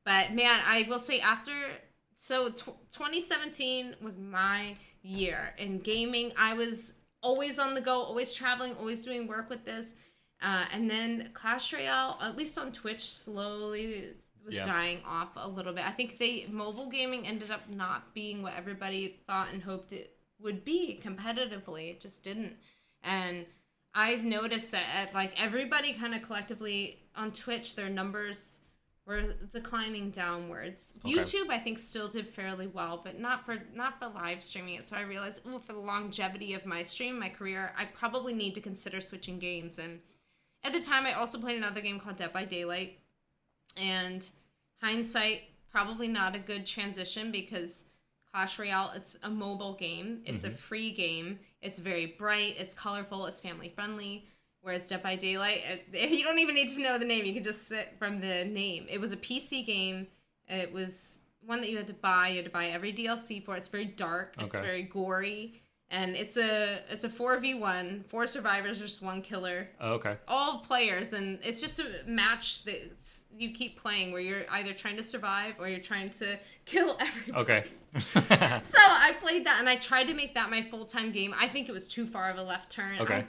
But man, I will say 2017 was my year in gaming. I was always on the go, always traveling, always doing work with this. And then Clash Royale, at least on Twitch, slowly was dying off a little bit. I think mobile gaming ended up not being what everybody thought and hoped it would be competitively. It just didn't. And I noticed that like everybody kind of collectively on Twitch, their numbers were declining downwards. Okay. YouTube, I think, still did fairly well, but not for live streaming it. So I realized, for the longevity of my stream, my career, I probably need to consider switching games. And at the time, I also played another game called Dead by Daylight. And hindsight, probably not a good transition because Clash Royale, it's a mobile game. It's a free game. It's very bright. It's colorful. It's family friendly. Whereas Dead by Daylight, you don't even need to know the name. You can just sit from the name. It was a PC game. It was one that you had to buy. You had to buy every DLC for. It's very dark. It's very gory. And it's a 4v1. 4 survivors, just 1 killer. Oh, okay. All players. And it's just a match that you keep playing where you're either trying to survive or you're trying to kill everybody. Okay. So I played that and I tried to make that my full-time game. I think it was too far of a left turn. Okay.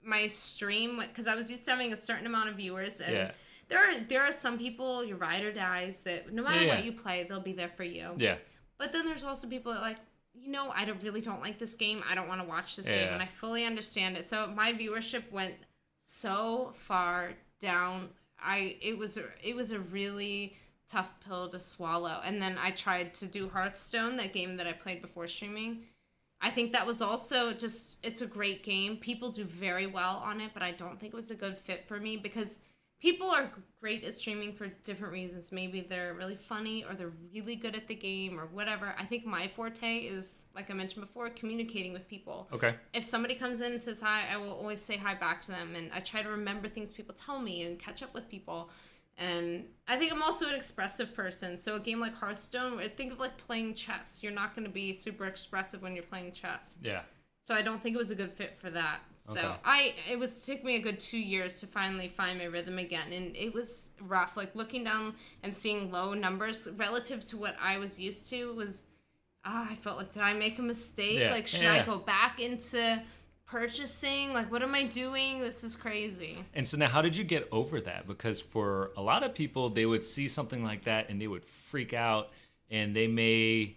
My stream, because I was used to having a certain amount of viewers, and there are some people, your ride or dies, that no matter what you play, they'll be there for you. Yeah. But then there's also people that like, I really don't like this game. I don't want to watch this game, and I fully understand it. So my viewership went so far down. It was a really tough pill to swallow. And then I tried to do Hearthstone, that game that I played before streaming. I think that was also it's a great game. People do very well on it, but I don't think it was a good fit for me because people are great at streaming for different reasons. Maybe they're really funny or they're really good at the game or whatever. I think my forte is, like I mentioned before, communicating with people. Okay. If somebody comes in and says hi, I will always say hi back to them. And I try to remember things people tell me and catch up with people. And I think I'm also an expressive person. So a game like Hearthstone, think of like playing chess. You're not going to be super expressive when you're playing chess. Yeah. So I don't think it was a good fit for that. Okay. So it took me a good 2 years to finally find my rhythm again. And it was rough. Like looking down and seeing low numbers relative to what I was used to was, I felt like, did I make a mistake? Yeah. Like, should I go back into purchasing? Like, what am I doing? This is crazy. And so now how did you get over that? Because for a lot of people, they would see something like that and they would freak out and they may,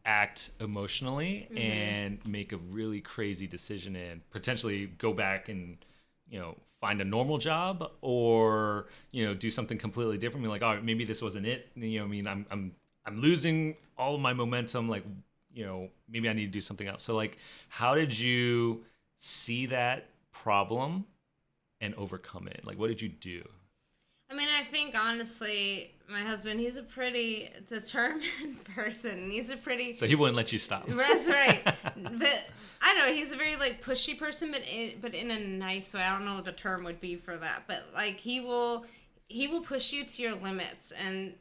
act emotionally and make a really crazy decision and potentially go back and, find a normal job or, do something completely different. Be like, oh, maybe this wasn't it. I'm losing all of my momentum. Like, maybe I need to do something else. So like, how did you see that problem and overcome it? Like, what did you do? I mean, I think honestly, my husband, he's a pretty determined person. He's a pretty... So he wouldn't let you stop. That's right. But I don't know, he's a very like pushy person, but in a nice way. I don't know what the term would be for that, but like he will push you to your limits and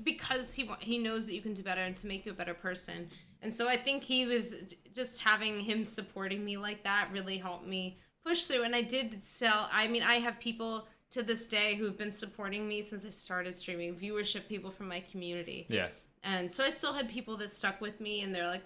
because he knows that you can do better and to make you a better person. And so I think he was just having him supporting me like that really helped me push through. And I did still, I mean, I have people to this day who've been supporting me since I started streaming, viewership, people from my community. Yeah. And so I still had people that stuck with me, and they're like,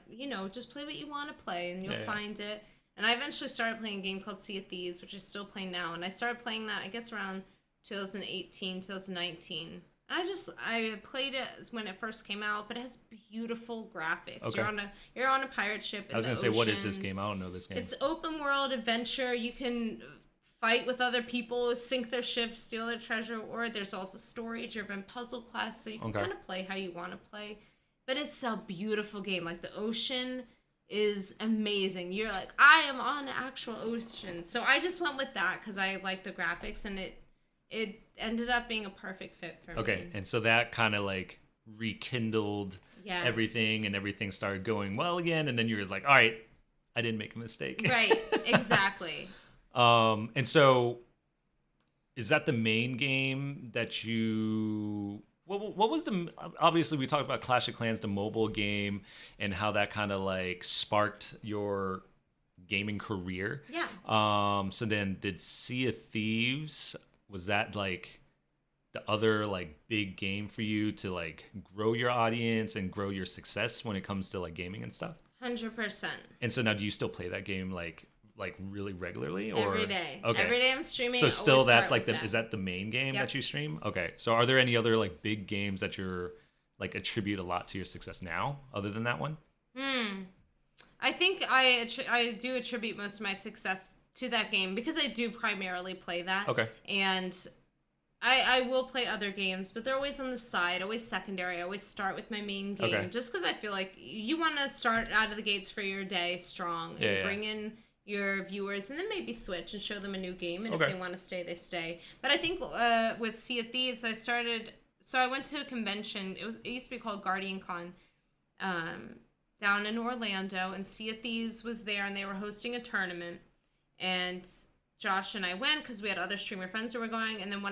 just play what you want to play, and you'll find it. And I eventually started playing a game called Sea of Thieves, which I still play now. And I started playing that, I guess, around 2018, 2019. And I played it when it first came out, but it has beautiful graphics. Okay. You're on a pirate ship in the ocean. I was going to say, what is this game? I don't know this game. It's open world adventure. You can fight with other people, sink their ship, steal their treasure, or there's also story-driven puzzle quests, so you can kind of play how you want to play. But it's a beautiful game. Like, the ocean is amazing. You're like, I am on an actual ocean. So I just went with that because I like the graphics, and it ended up being a perfect fit for me. Okay, and so that kind of like rekindled everything, and everything started going well again, and then you were like, all right, I didn't make a mistake. Right, exactly. And so is that the main game that you... What was the... Obviously, we talked about Clash of Clans, the mobile game, and how that kind of like sparked your gaming career. Yeah. So then did Sea of Thieves, was that like the other like big game for you to like grow your audience and grow your success when it comes to like gaming and stuff? 100%. And so now do you still play that game like really regularly, or every day? Okay. Every day I'm streaming. So still that's like is that the main game that you stream? Okay. So are there any other like big games that you're like attribute a lot to your success now other than that one? I think I do attribute most of my success to that game because I do primarily play that. Okay. And I will play other games, but they're always on the side, always secondary. I always start with my main game just because I feel like you want to start out of the gates for your day strong and bring in your viewers, and then maybe switch and show them a new game, and if they want to stay, they stay. But I think with Sea of Thieves, I went to a convention. It used to be called Guardian Con, down in Orlando, and Sea of Thieves was there, and they were hosting a tournament, and Josh and I went because we had other streamer friends who were going, and then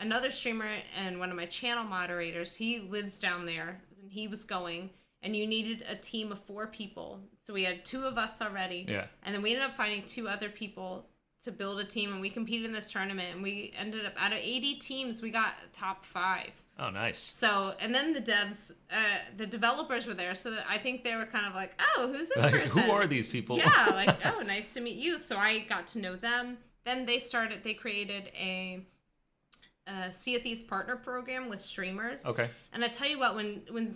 another streamer and one of my channel moderators, he lives down there, and he was going. And you needed a team of 4 people. So we had 2 of us already. Yeah. And then we ended up finding 2 other people to build a team. And we competed in this tournament. And we ended up, out of 80 teams, we got top 5. Oh, nice. So, and then the developers were there. So I think they were kind of like, oh, who's this person? Who are these people? Yeah, like, oh, nice to meet you. So I got to know them. Then they created a Sea of Thieves partner program with streamers. Okay. And I tell you what, when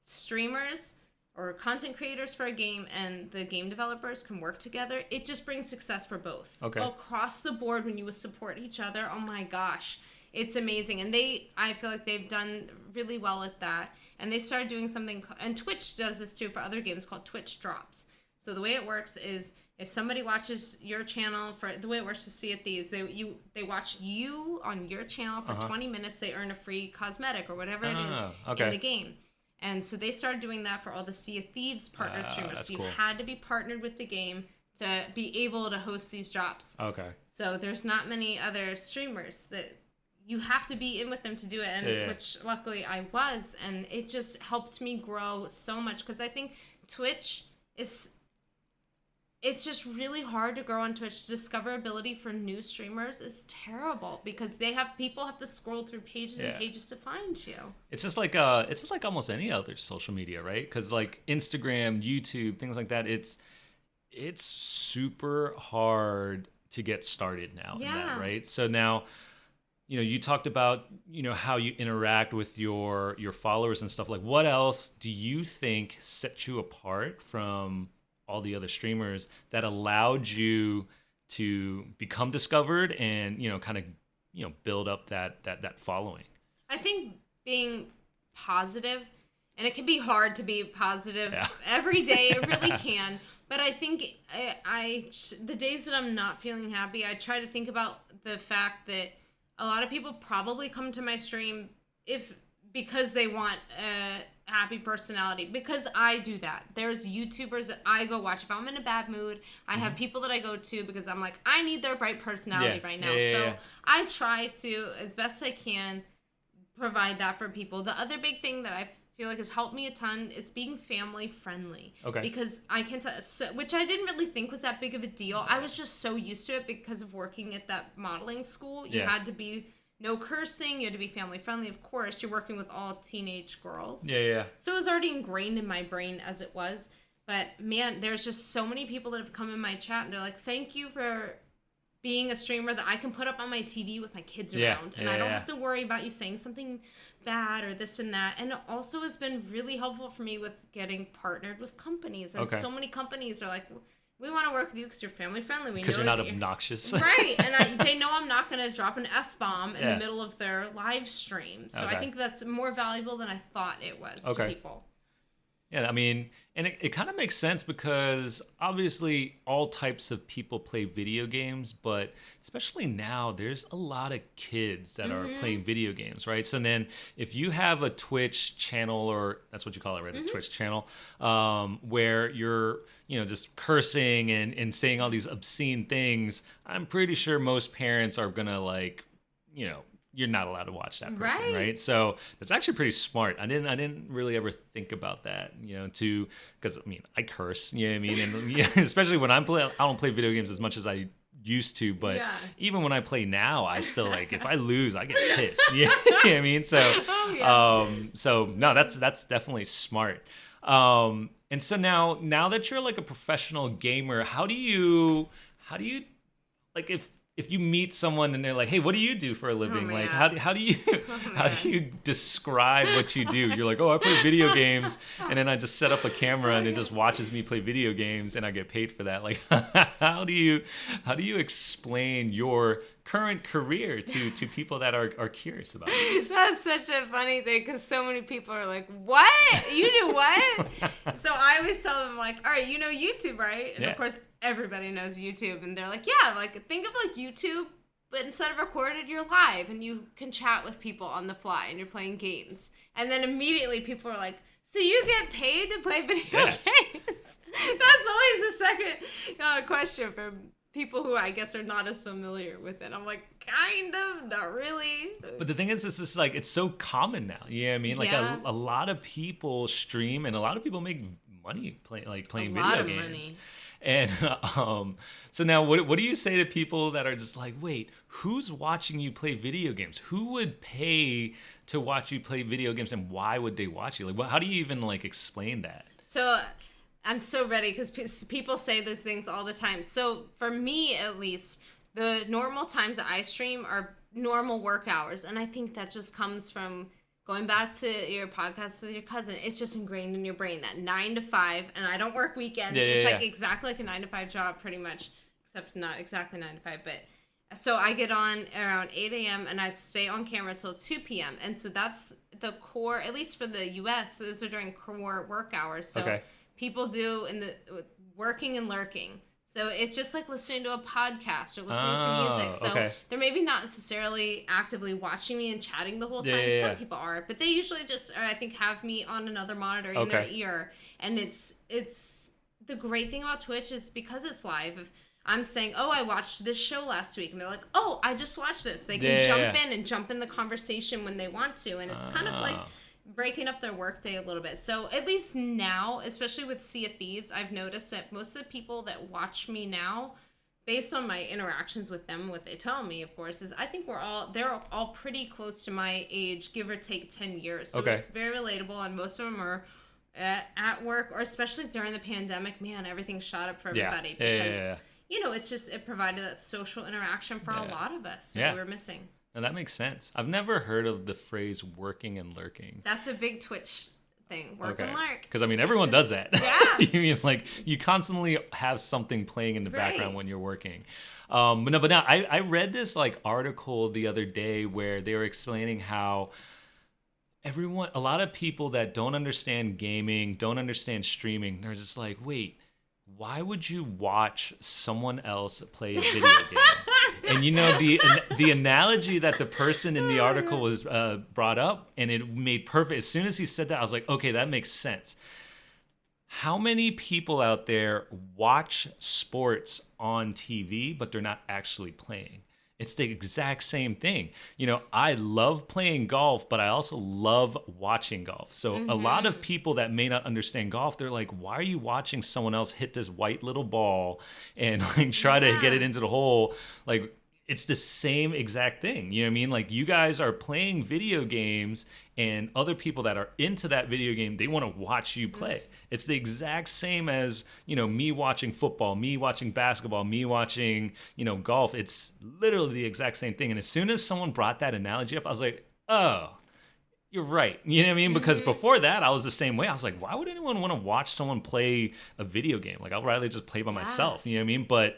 streamers or content creators for a game and the game developers can work together, it just brings success for both. Okay. Across the board, when you support each other, oh my gosh, it's amazing. And I feel like they've done really well at that. And they started doing something, and Twitch does this too for other games, called Twitch Drops. So the way it works is, if somebody watches your channel, the way it works to Sea of Thieves, they watch you on your channel for 20 minutes, they earn a free cosmetic or whatever it is in the game. And so they started doing that for all the Sea of Thieves partner streamers. So you had to be partnered with the game to be able to host these drops. Okay. So there's not many other streamers that you have to be in with them to do it, and which luckily I was, and it just helped me grow so much because I think Twitch it's just really hard to grow on Twitch. Discoverability for new streamers is terrible because people have to scroll through pages and pages to find you. It's just like almost any other social media, right? Because like Instagram, YouTube, things like that, it's super hard to get started now. Yeah. In that, right? So now, you talked about how you interact with your followers and stuff. Like, what else do you think sets you apart from all the other streamers that allowed you to become discovered and kind of build up that following? I think being positive, and it can be hard to be positive every day. It really can. But I think the days that I'm not feeling happy, I try to think about the fact that a lot of people probably come to my stream because they want a happy personality, because I do that. There's YouTubers that I go watch. If I'm in a bad mood, I have people that I go to because I'm like, I need their bright personality right now. So I try to, as best I can, provide that for people. The other big thing that I feel like has helped me a ton is being family friendly. Okay. Because I can tell, which I didn't really think was that big of a deal. I was just so used to it because of working at that modeling school. You had to be no cursing. You had to be family friendly. Of course, you're working with all teenage girls. Yeah. So it was already ingrained in my brain as it was. But man, there's just so many people that have come in my chat and they're like, thank you for being a streamer that I can put up on my TV with my kids around. And I don't have to worry about you saying something bad or this and that. And it also has been really helpful for me with getting partnered with companies. And so many companies are like, we want to work with you because you're family friendly. Because you're not obnoxious. Right. And they know I'm not going to drop an F-bomb in the middle of their live stream. So I think that's more valuable than I thought it was to people. Yeah, I mean, and it kind of makes sense because obviously all types of people play video games, but especially now there's a lot of kids that are playing video games, right? So then if you have a Twitch channel, or that's what you call it, right? A Twitch channel, where you're, just cursing and saying all these obscene things, I'm pretty sure most parents are gonna you're not allowed to watch that person, right? So that's actually pretty smart. I didn't really ever think about that, because I curse, you know what I mean? And especially when I don't play video games as much as I used to, but even when I play now, I still if I lose, I get pissed. You know what I mean? So, so no, that's definitely smart. And so now that you're like a professional gamer, how do you if you meet someone and they're like, hey, what do you do for a living? How do you describe what you do? You're like, oh, I play video games, and then I just set up a camera and it just watches me play video games and I get paid for that. Like, how do you explain your current career to people that are curious about it? That's such a funny thing because so many people are like, what? You do what? So I always tell them, like, all right, you know YouTube, right? And of course, everybody knows YouTube, and they're like, yeah, like think of like YouTube, but instead of recorded, you're live and you can chat with people on the fly and you're playing games. And then immediately people are like, so you get paid to play video games? That's always the second question for people who I guess are not as familiar with it. I'm like, kind of, not really. But the thing is, this is like, it's so common now. You know what I mean? Like a lot of people stream and a lot of people make money playing video games. Money. And so now what do you say to people that are just like, wait, who's watching you play video games? Who would pay to watch you play video games, and why would they watch you? Like, how do you even explain that? So I'm so ready because people say those things all the time. So for me, at least, the normal times that I stream are normal work hours. And I think that just comes from going back to your podcast with your cousin. It's just ingrained in your brain that 9 to 5, and I don't work weekends. It's like exactly like a 9 to 5 job pretty much, except not exactly 9 to 5. But so I get on around 8 a.m. and I stay on camera till 2 p.m. And so that's the core, at least for the U.S., those are during core work hours. So people do working and lurking. So it's just like listening to a podcast or listening to music. So they're maybe not necessarily actively watching me and chatting the whole time. Some people are, but they usually just, I think, have me on another monitor in their ear. And it's the great thing about Twitch is because it's live. If I'm saying, oh, I watched this show last week, and they're like, oh, I just watched this. They can jump in the conversation when they want to. And it's kind of like breaking up their workday a little bit. So at least now, especially with Sea of Thieves, I've noticed that most of the people that watch me now, based on my interactions with them, what they tell me, of course, is I think they're all pretty close to my age, give or take 10 years. So it's very relatable, and most of them are at work, or especially during the pandemic. Man, everything shot up for everybody because it's just, it provided that social interaction for a lot of us that we were missing. And that makes sense. I've never heard of the phrase working and lurking. That's a big Twitch thing. Work and lurk. Because, everyone does that. You mean, you constantly have something playing in the background when you're working. But now, I read this, article the other day where they were explaining how a lot of people that don't understand gaming, don't understand streaming, they're just like, wait, why would you watch someone else play a video game? And you know, the analogy that the person in the article was brought up, and it made perfect. As soon as he said that, I was like, okay, that makes sense. How many people out there watch sports on TV, but they're not actually playing? It's the exact same thing. You know, I love playing golf, but I also love watching golf. So a lot of people that may not understand golf, they're like, why are you watching someone else hit this white little ball and like try to get it into the hole? Like, it's the same exact thing. You know what I mean? Like, you guys are playing video games, and other people that are into that video game, they want to watch you play. It's the exact same as, you know, me watching football, me watching basketball, me watching, you know, golf. It's literally the exact same thing. And as soon as someone brought that analogy up, I was like, oh, you're right. You know what I mean? Because before that, I was the same way. I was like, why would anyone want to watch someone play a video game? Like, I'd rather just play by myself. You know what I mean? But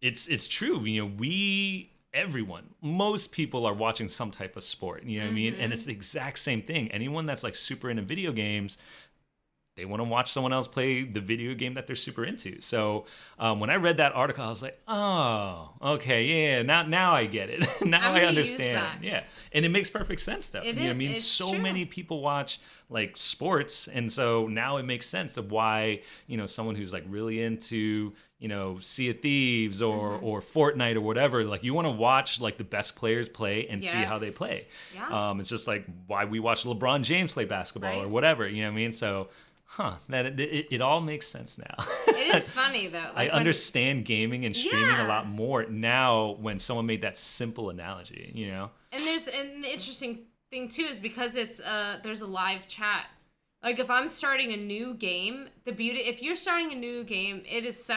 it's true. You know, everyone, most people are watching some type of sport. You know what I mean? And it's the exact same thing. Anyone that's like super into video games, they want to watch someone else play the video game that they're super into. So when I read that article, I was like, oh, okay, yeah, now I get it. Now I understand. Yeah, and it makes perfect sense, though. You know what I mean? So many people watch like sports, and so now it makes sense of why, you know, someone who's like really into, you know, Sea of Thieves or Fortnite or whatever, like, you want to watch like the best players play and see how they play. Yeah. It's just like why we watch LeBron James play basketball or whatever. You know what I mean? So. It all makes sense now. It is funny though. Like, I understand gaming and streaming a lot more now when someone made that simple analogy, you know? And the interesting thing too is because it's there's a live chat. Like, if I'm starting a new game, if you're starting a new game, it is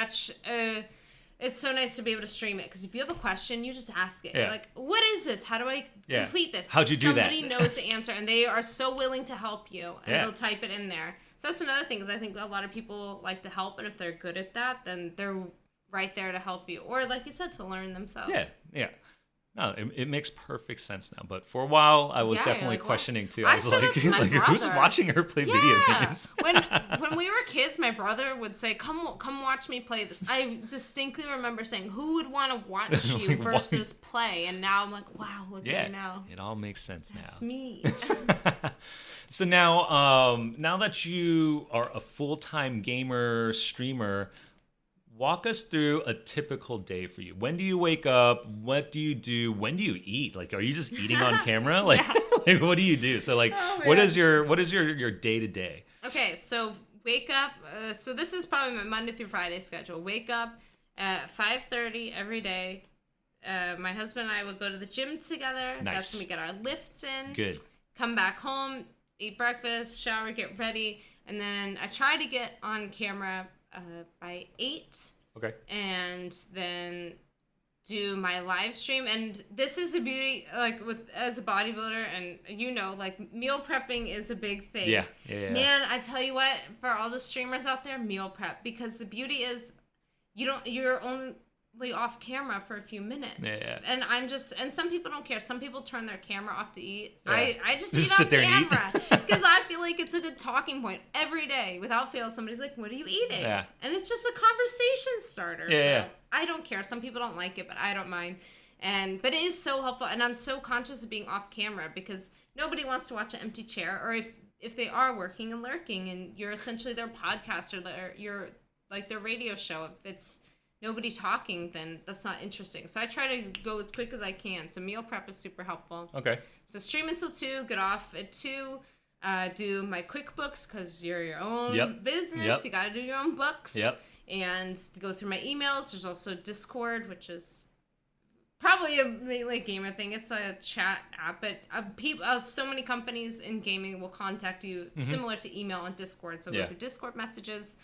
it's so nice to be able to stream it, because if you have a question, you just ask it. You're like, what is this? How do I complete this? How'd you do that? Somebody knows the answer, and they are so willing to help you, and they'll type it in there. So that's another thing, is I think a lot of people like to help, and if they're good at that, then they're right there to help you. Or, like you said, to learn themselves. Yeah. No, it makes perfect sense now. But for a while, I was definitely questioning too. I was like, who's watching her play video games? when we were kids, my brother would say, come watch me play this. I distinctly remember saying, who would want to watch you versus play? And now I'm like, wow, look at me now. It all makes sense now. That's me. So now that you are a full-time gamer, streamer, walk us through a typical day for you. When do you wake up? What do you do? When do you eat? Like, are you just eating on camera? Like, like, what do you do? So, like, what is your day to day? Okay, so wake up. So this is probably my Monday through Friday schedule. Wake up at 5:30 every day. My husband and I would go to the gym together. Nice. That's when we get our lifts in. Good. Come back home, eat breakfast, shower, get ready, and then I try to get on camera by 8. Okay. And then do my live stream. And this is a beauty, like, as a bodybuilder, and you know, like, meal prepping is a big thing. Yeah. Man, I tell you what, for all the streamers out there, meal prep, because the beauty is you're only off camera for a few minutes. Yeah. And some people don't care. Some people turn their camera off to eat. Yeah. I just eat on camera because I feel like it's a good talking point every day. Without fail, somebody's like, what are you eating? Yeah. And it's just a conversation starter. So I don't care. Some people don't like it, but I don't mind. But it is so helpful. And I'm so conscious of being off camera, because nobody wants to watch an empty chair, or if they are working and lurking and you're essentially their podcast or you're like their radio show, if it's nobody talking, then that's not interesting. So I try to go as quick as I can. So meal prep is super helpful. Okay. So stream until 2, get off at 2, do my QuickBooks, because you're your own business. Yep. You got to do your own books. Yep. And go through my emails. There's also Discord, which is probably a mainly gamer thing. It's a chat app, but so many companies in gaming will contact you similar to email on Discord. So go through Discord messages.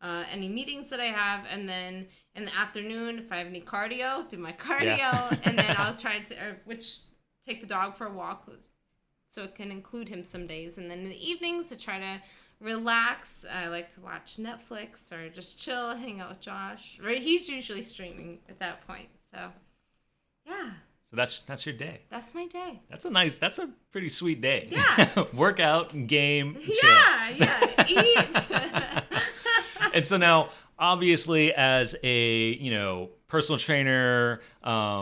Any meetings that I have, and then in the afternoon, if I have any cardio, do my cardio, and then I'll try to take the dog for a walk, so it can include him some days. And then in the evenings, I try to relax. I like to watch Netflix or just chill, hang out with Josh. Right, he's usually streaming at that point. So, yeah. So that's your day. That's my day. That's a pretty sweet day. Yeah. Workout, game, chill. Yeah, eat. And so now, obviously, as a personal trainer,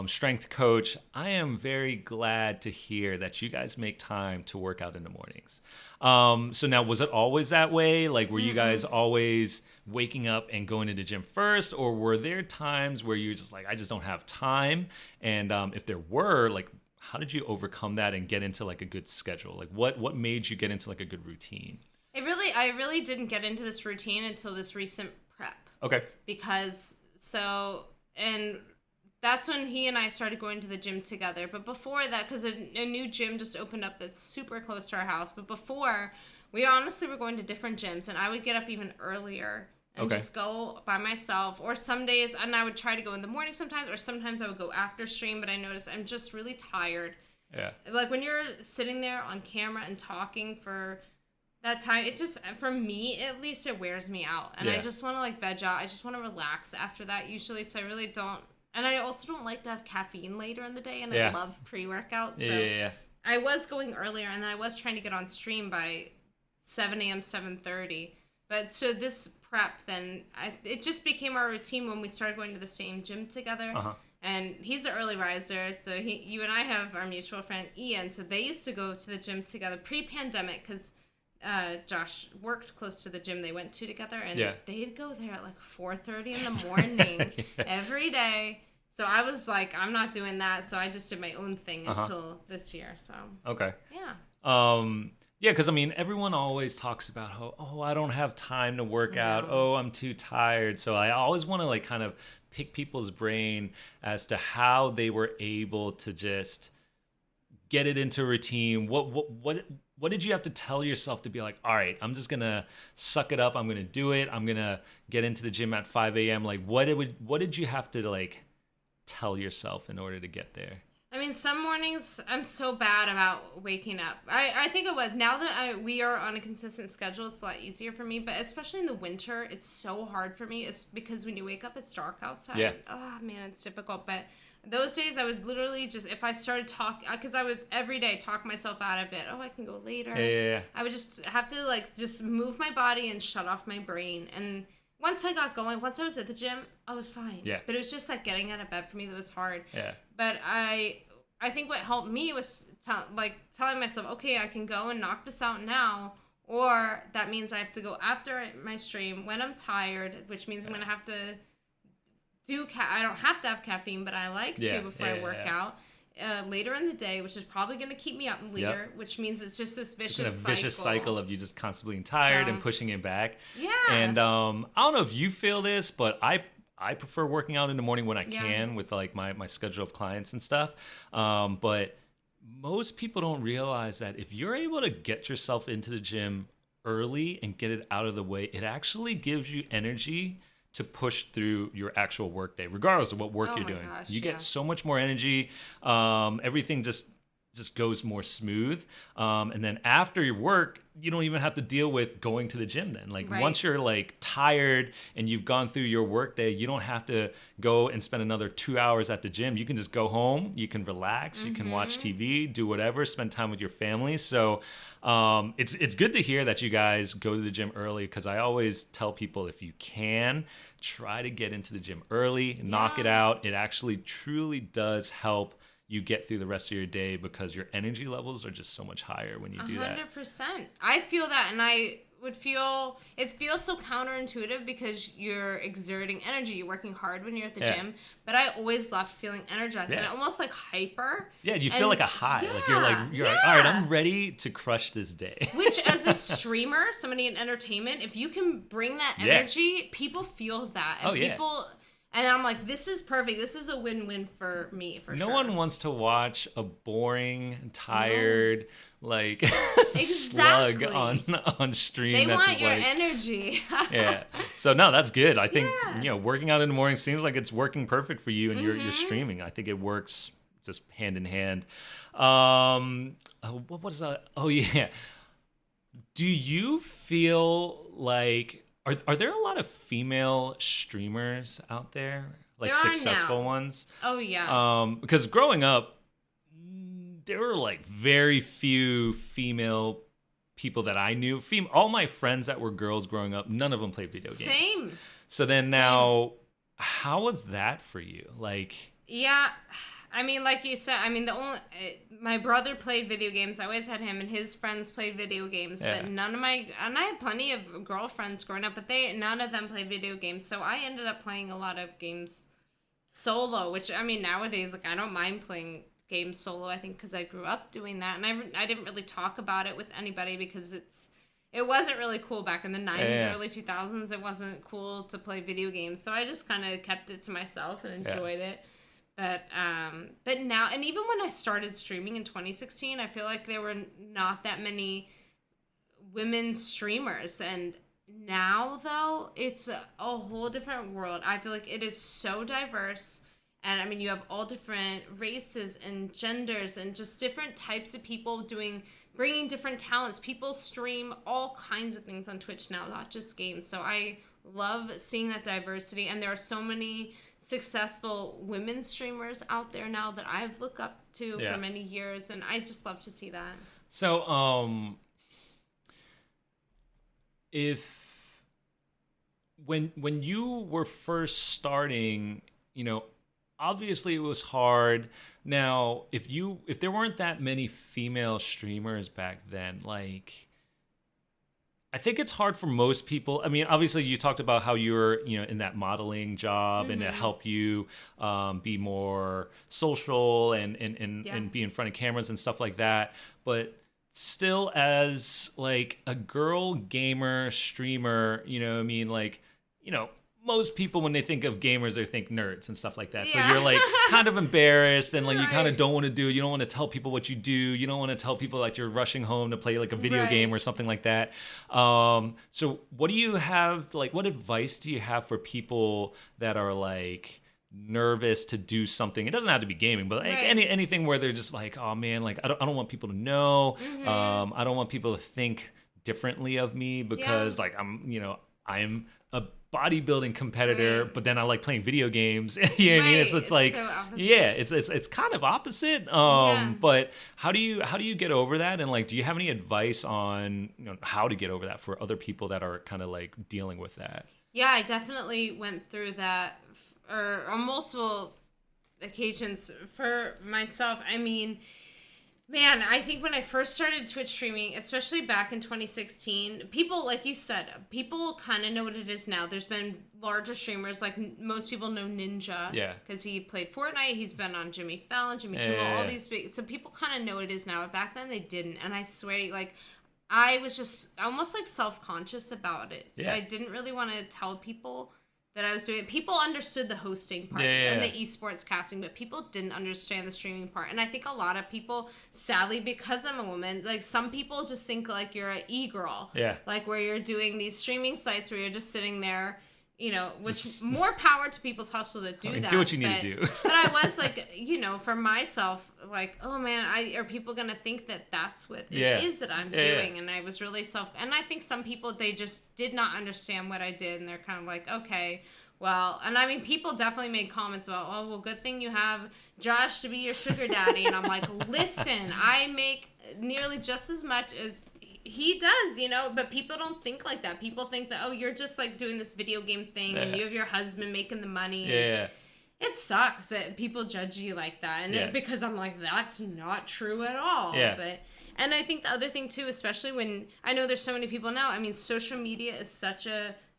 strength coach, I am very glad to hear that you guys make time to work out in the mornings. So now, was it always that way? Like, were you guys always waking up and going to the gym first, or were there times where you're just like, I just don't have time? And if there were, like, how did you overcome that and get into like a good schedule? Like, what made you get into like a good routine? I really didn't get into this routine until this recent prep. Okay. And that's when he and I started going to the gym together. But before that, because a new gym just opened up that's super close to our house. But before, we honestly were going to different gyms, and I would get up even earlier and just go by myself. Or some days, and I would try to go in the morning sometimes, or sometimes I would go after stream. But I noticed I'm just really tired. Yeah. Like when you're sitting there on camera and talking for that time, it's just, for me at least, it wears me out, and I just want to like veg out. I just want to relax after that usually, so I really don't. And I also don't like to have caffeine later in the day, and I love pre-workout, so I was going earlier, and then I was trying to get on stream by 7 a.m. 7:30. But so this prep, then it just became our routine when we started going to the same gym together. And he's an early riser, so you and I have our mutual friend Ian, so they used to go to the gym together pre-pandemic, because Josh worked close to the gym they went to together, and they'd go there at like 4:30 in the morning every day. So I was like, I'm not doing that, so I just did my own thing until this year. So because I mean, everyone always talks about how, I don't have time to work out. Oh, I'm too tired. So I always want to like kind of pick people's brain as to how they were able to just get it into routine. What did you have to tell yourself to be like, all right, I'm just gonna suck it up. I'm gonna do it. I'm gonna get into the gym at 5 a.m. Like, what did you have to like tell yourself in order to get there? I mean, some mornings I'm so bad about waking up. I think now that we are on a consistent schedule, it's a lot easier for me. But especially in the winter, it's so hard for me. It's because when you wake up, it's dark outside. Yeah. Oh man, it's difficult. But those days, I would literally just, if I started talking, because I would every day talk myself out of it. Oh, I can go later. Yeah. I would just have to like just move my body and shut off my brain. And once I got going, once I was at the gym, I was fine. Yeah. But it was just like getting out of bed for me that was hard. Yeah. But I think what helped me was telling myself, okay, I can go and knock this out now, or that means I have to go after my stream when I'm tired, which means I'm gonna have to I don't have to have caffeine, but I like to before I work out. Later in the day, which is probably going to keep me up later, which means it's just this vicious cycle of you just constantly being tired and pushing it back. Yeah. And I don't know if you feel this, but I prefer working out in the morning when I can with like my schedule of clients and stuff. But most people don't realize that if you're able to get yourself into the gym early and get it out of the way, it actually gives you energy to push through your actual workday, regardless of what work you're doing. You get so much more energy. Everything just goes more smooth. And then after your work, you don't even have to deal with going to the gym then. Like once you're like tired and you've gone through your workday, you don't have to go and spend another 2 hours at the gym. You can just go home, you can relax, you can watch TV, do whatever, spend time with your family. So it's good to hear that you guys go to the gym early, because I always tell people, if you can, try to get into the gym early, knock it out. It actually truly does help you get through the rest of your day, because your energy levels are just so much higher when you do that. 100%. I feel that, and I would feel, it feels so counterintuitive because you're exerting energy. You're working hard when you're at the gym, but I always left feeling energized and almost like hyper. Yeah, you feel like a high. Like you're like, all right, I'm ready to crush this day. Which, as a streamer, somebody in entertainment, if you can bring that energy, people feel that. And people... And I'm like, this is perfect. This is a win-win for me, for sure. No one wants to watch a boring, tired, like slug on stream. They want your energy. So no, that's good. I think working out in the morning seems like it's working perfect for you, and you're streaming. I think it works just hand in hand. What was that? Oh yeah. Do you feel like... Are there a lot of female streamers out there, like successful ones? Oh yeah. Because growing up, there were like very few female people that I knew. All my friends that were girls growing up, none of them played video games. Same. So then now, how was that for you? Like, Yeah, I mean, like you said, I mean, my brother played video games. I always had him, and his friends played video games. Yeah. But and I had plenty of girlfriends growing up, but none of them played video games. So I ended up playing a lot of games solo, which, I mean, nowadays, like, I don't mind playing games solo, I think, because I grew up doing that. And I didn't really talk about it with anybody because it wasn't really cool back in the 90s, early 2000s. It wasn't cool to play video games. So I just kind of kept it to myself and enjoyed it. But now, and even when I started streaming in 2016, I feel like there were not that many women streamers. And now, though, it's a whole different world. I feel like it is so diverse. And, I mean, you have all different races and genders and just different types of people bringing different talents. People stream all kinds of things on Twitch now, not just games. So I love seeing that diversity. And there are so many successful women streamers out there now that I've looked up to for many years, and I just love to see that. So if when you were first starting, obviously it was hard. Now, if there weren't that many female streamers back then, like, I think it's hard for most people. I mean, obviously, you talked about how you were, in that modeling job, and it helped you be more social and be in front of cameras and stuff like that. But still, as like a girl gamer streamer, I mean, like, most people, when they think of gamers, they think nerds and stuff like that. So you're like kind of embarrassed, and like you kind of don't want to do it. You don't want to tell people what you do. You don't want to tell people like you're rushing home to play like a video game or something like that. So what do you have, like, what advice do you have for people that are like nervous to do something? It doesn't have to be gaming, but like anything where they're just like, oh man, like I don't want people to know. I don't want people to think differently of me because like I'm a bodybuilding competitor, but then I like playing video games. You know what I mean? It's like, so it's kind of opposite. But how do you get over that? And like, do you have any advice on how to get over that for other people that are kind of like dealing with that? Yeah, I definitely went through that on multiple occasions for myself. I mean, man, I think when I first started Twitch streaming, especially back in 2016, people, like you said, people kind of know what it is now. There's been larger streamers, like most people know Ninja. Yeah. Because he played Fortnite. He's been on Jimmy Fallon, Jimmy Kimmel, all these big... So people kind of know what it is now. But back then, they didn't. And I swear, like, I was just almost, like, self-conscious about it. Yeah. I didn't really want to tell people that I was doing it. People understood the hosting part and the esports casting, but people didn't understand the streaming part. And I think a lot of people, sadly, because I'm a woman, like some people just think like you're an e-girl. Yeah. Like where you're doing these streaming sites where you're just sitting there, which more power to people's hustle that do that. Do what you need to do. But I was like, for myself, like, oh man, are people going to think that that's what it is that I'm doing? Yeah. And I was really and I think some people, they just did not understand what I did. And they're kind of like, okay, well, and I mean, people definitely made comments about, oh, well, good thing you have Josh to be your sugar daddy. And I'm like, listen, I make nearly just as much as he does, but people don't think like that. People think that, oh, you're just like doing this video game thing and you have your husband making the money. Yeah. It sucks that people judge you like that. And because I'm like, that's not true at all. Yeah. And I think the other thing too, especially when I know there's so many people now, I mean, social media is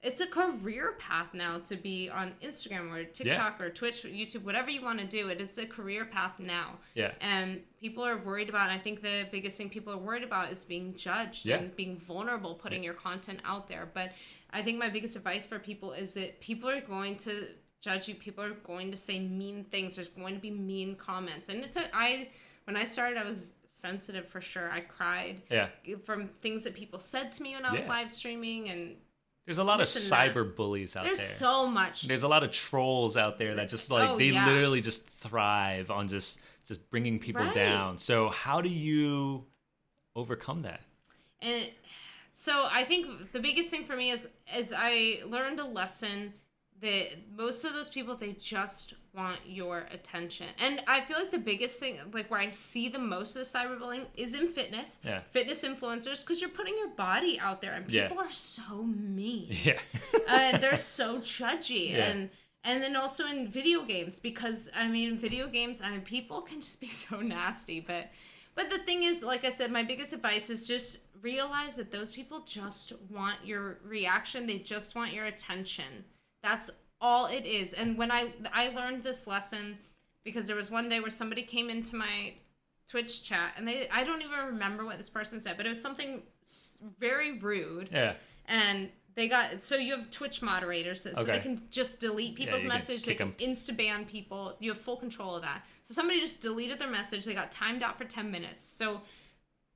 it's a career path now to be on Instagram or TikTok or Twitch or YouTube, whatever you want to do it. It's a career path now. Yeah. And people are worried about, I think the biggest thing people are worried about is being judged and being vulnerable, putting your content out there. But I think my biggest advice for people is that people are going to judge you. People are going to say mean things. There's going to be mean comments. And when I started, I was sensitive for sure. I cried from things that people said to me when I was live streaming, and there's a lot of cyber bullies out there. There's so much. There's a lot of trolls out there that just like they literally just thrive on just bringing people down. So how do you overcome that? And so I think the biggest thing for me is I learned a lesson that most of those people, they just want your attention. And I feel like the biggest thing, like where I see the most of the cyberbullying is in fitness. Yeah. Fitness influencers, because you're putting your body out there and people are so mean. Yeah. And they're so judgy. Yeah. And then also in video games, because video games, people can just be so nasty. But the thing is, like I said, my biggest advice is just realize that those people just want your reaction. They just want your attention. That's all it is. And when I learned this lesson, because there was one day where somebody came into my Twitch chat, and I don't even remember what this person said, but it was something very rude. Yeah. And so you have Twitch moderators so they can just delete people's message. They can insta-ban people. You have full control of that. So somebody just deleted their message. They got timed out for 10 minutes. So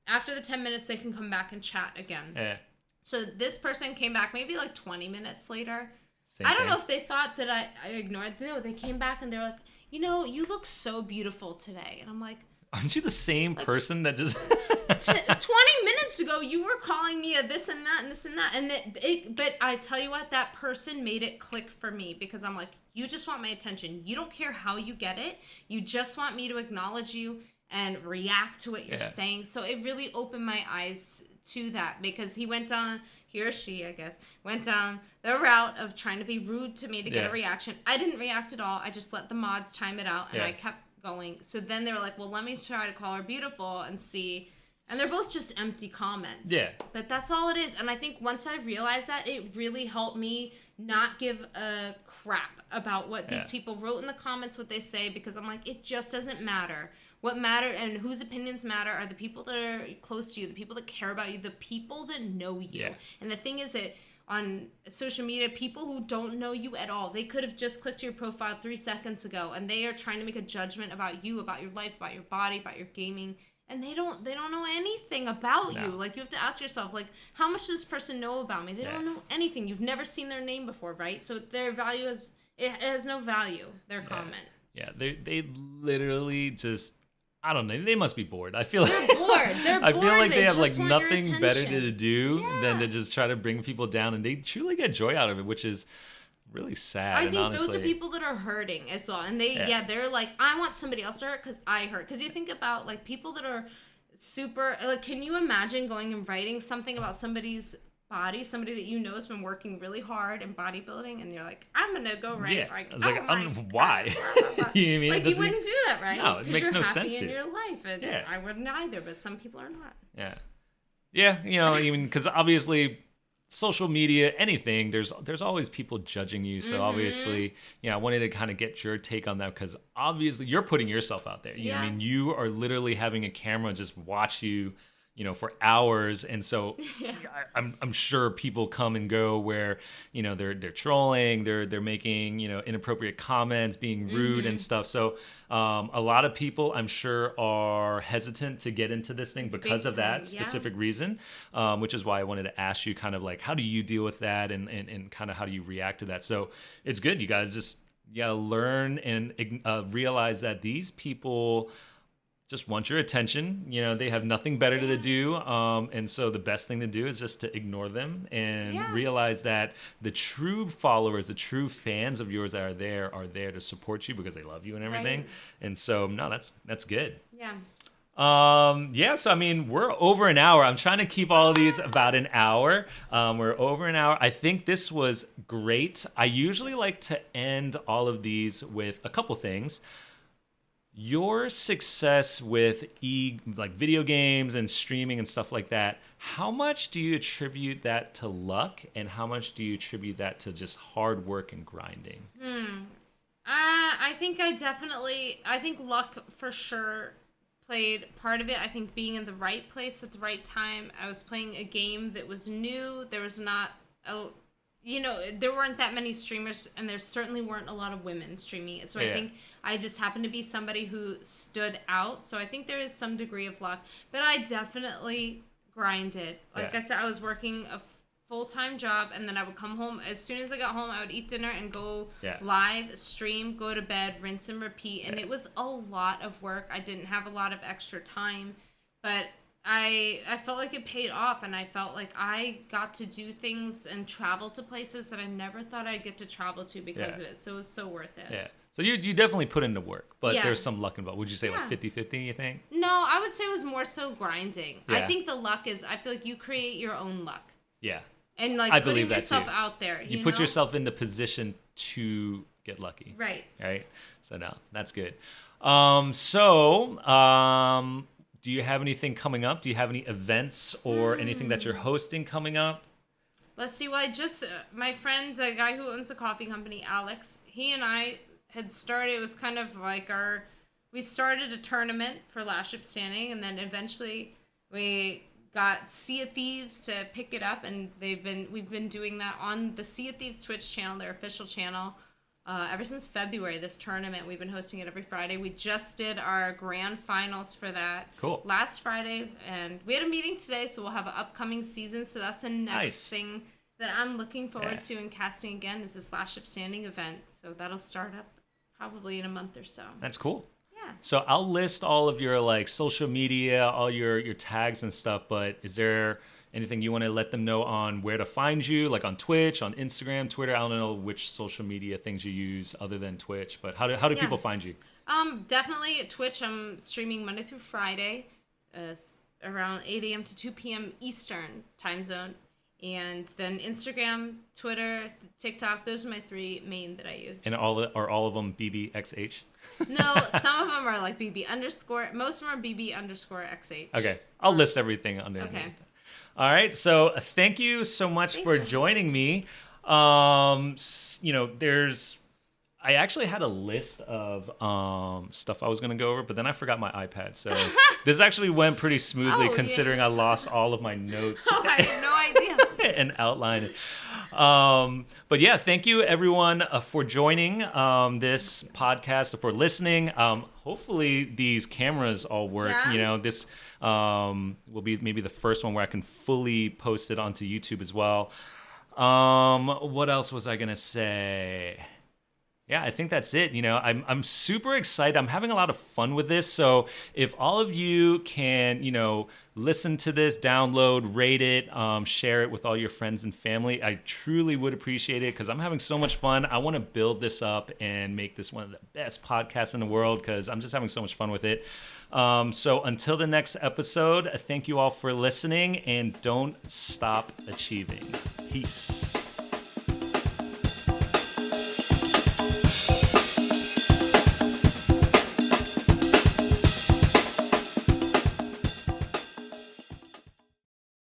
after the 10 minutes, they can come back and chat again. Yeah. So this person came back maybe like 20 minutes later. Same I don't thing. know if they thought that I ignored. No, they came back and they're like, you look so beautiful today. And I'm like, aren't you the same person that just 20 minutes ago you were calling me a this and that and this and that, but I tell you what, that person made it click for me, because I'm like, you just want my attention. You don't care how you get it. You just want me to acknowledge you and react to what you're saying. So it really opened my eyes to that, because he or she, I guess, went down the route of trying to be rude to me to get a reaction. I didn't react at all. I just let the mods time it out, and I kept going. So then they were like, well, let me try to call her beautiful and see. And they're both just empty comments. Yeah. But that's all it is. And I think once I realized that, it really helped me not give a crap about what these people wrote in the comments, what they say, because I'm like, it just doesn't matter. What matter and whose opinions matter are the people that are close to you, the people that care about you, the people that know you. Yeah. And the thing is that on social media, people who don't know you at all, they could have just clicked your profile 3 seconds ago, and they are trying to make a judgment about you, about your life, about your body, about your gaming, and they don't know anything about you. Like, you have to ask yourself, like, how much does this person know about me? They don't know anything. You've never seen their name before, right? So their value has no value, their comment. Yeah, they literally just, I don't know. They must be bored. I feel they're bored. I feel like they have like nothing better to do than to just try to bring people down, and they truly get joy out of it, which is really sad. I think those are people that are hurting as well, and they're like, I want somebody else to hurt because I hurt. Because you think about like people that are super like, can you imagine going and writing something about somebody's body, somebody that you know has been working really hard in bodybuilding, and you're like, I'm gonna go write like, I was like, I don't know why. You know what I mean? Like, you wouldn't do that, right? No, it makes no sense in to your life, and I wouldn't either. But some people are not. Yeah. You know, even because obviously, social media, anything, there's always people judging you. So obviously, I wanted to kind of get your take on that, because obviously you're putting yourself out there. You know what I mean? You are literally having a camera just watch you, for hours. And so I'm sure people come and go where, they're trolling, they're making, inappropriate comments, being rude and stuff. So a lot of people, I'm sure, are hesitant to get into this thing because of that specific reason, which is why I wanted to ask you kind of like, how do you deal with that, and kind of how do you react to that? So it's good. You guys just learn and realize that these people just want your attention. They have nothing better to do. And so the best thing to do is just to ignore them and realize that the true followers, the true fans of yours that are there to support you because they love you and everything. Right. And so, no, that's good. Yeah. So I mean, we're over an hour. I'm trying to keep all of these about an hour. We're over an hour. I think this was great. I usually like to end all of these with a couple things. Your success with like video games and streaming and stuff like that, how much do you attribute that to luck, and how much do you attribute that to just hard work and grinding? I think luck for sure played part of it. I think being in the right place at the right time. I was playing a game that was new. There was not there weren't that many streamers, and there certainly weren't a lot of women streaming it. So I think I just happened to be somebody who stood out. So I think there is some degree of luck. But I definitely grinded. Like I said, I was working a full-time job, and then I would come home. As soon as I got home, I would eat dinner and go live, stream, go to bed, rinse and repeat. And it was a lot of work. I didn't have a lot of extra time. But I felt like it paid off, and I felt like I got to do things and travel to places that I never thought I'd get to travel to because of it. So it was so worth it. Yeah. So you definitely put into work, but there's some luck involved. Would you say like 50-50, you think? No, I would say it was more so grinding. Yeah. I think the luck is, I feel like you create your own luck. Yeah. And like putting yourself out there. You put yourself in the position to get lucky. Right. So no, that's good. Do you have anything coming up? Do you have any events or anything that you're hosting coming up? Let's see. Well, I just, my friend, the guy who owns the coffee company, Alex, he and I had started, it was kind of like we started a tournament for Last Ship Standing, and then eventually we got Sea of Thieves to pick it up, and we've been doing that on the Sea of Thieves Twitch channel, their official channel, ever since February. This tournament, we've been hosting it every Friday. We just did our grand finals for that last Friday, and we had a meeting today, so we'll have an upcoming season. So that's the next thing that I'm looking forward to in casting again, is this Last Ship Standing event. So that'll start up probably in a month or so. That's cool. Yeah. So I'll list all of your like social media, all your tags and stuff, but is there anything you want to let them know on where to find you, like on Twitch, on Instagram, Twitter? I don't know which social media things you use other than Twitch, but how do people find you? Definitely at Twitch. I'm streaming Monday through Friday, around 8 a.m. to 2 p.m. Eastern time zone. And then Instagram, Twitter, TikTok, those are my three main that I use. And are all of them BBXH? No, some of them are like BB_. Most of them are BB_XH. Okay. I'll list everything under. Okay. All right. So thank you so much for joining me. I actually had a list of stuff I was going to go over, but then I forgot my iPad. So this actually went pretty smoothly considering I lost all of my notes. Oh, I had no idea. And outline it. But yeah, thank you everyone for joining this podcast, for listening. Hopefully these cameras all work. Yeah. This will be maybe the first one where I can fully post it onto YouTube as well. What else was I gonna say? Yeah, I think that's it. I'm super excited. I'm having a lot of fun with this. So if all of you can, listen to this, download, rate it, share it with all your friends and family, I truly would appreciate it because I'm having so much fun. I want to build this up and make this one of the best podcasts in the world because I'm just having so much fun with it. So until the next episode, thank you all for listening and don't stop achieving. Peace.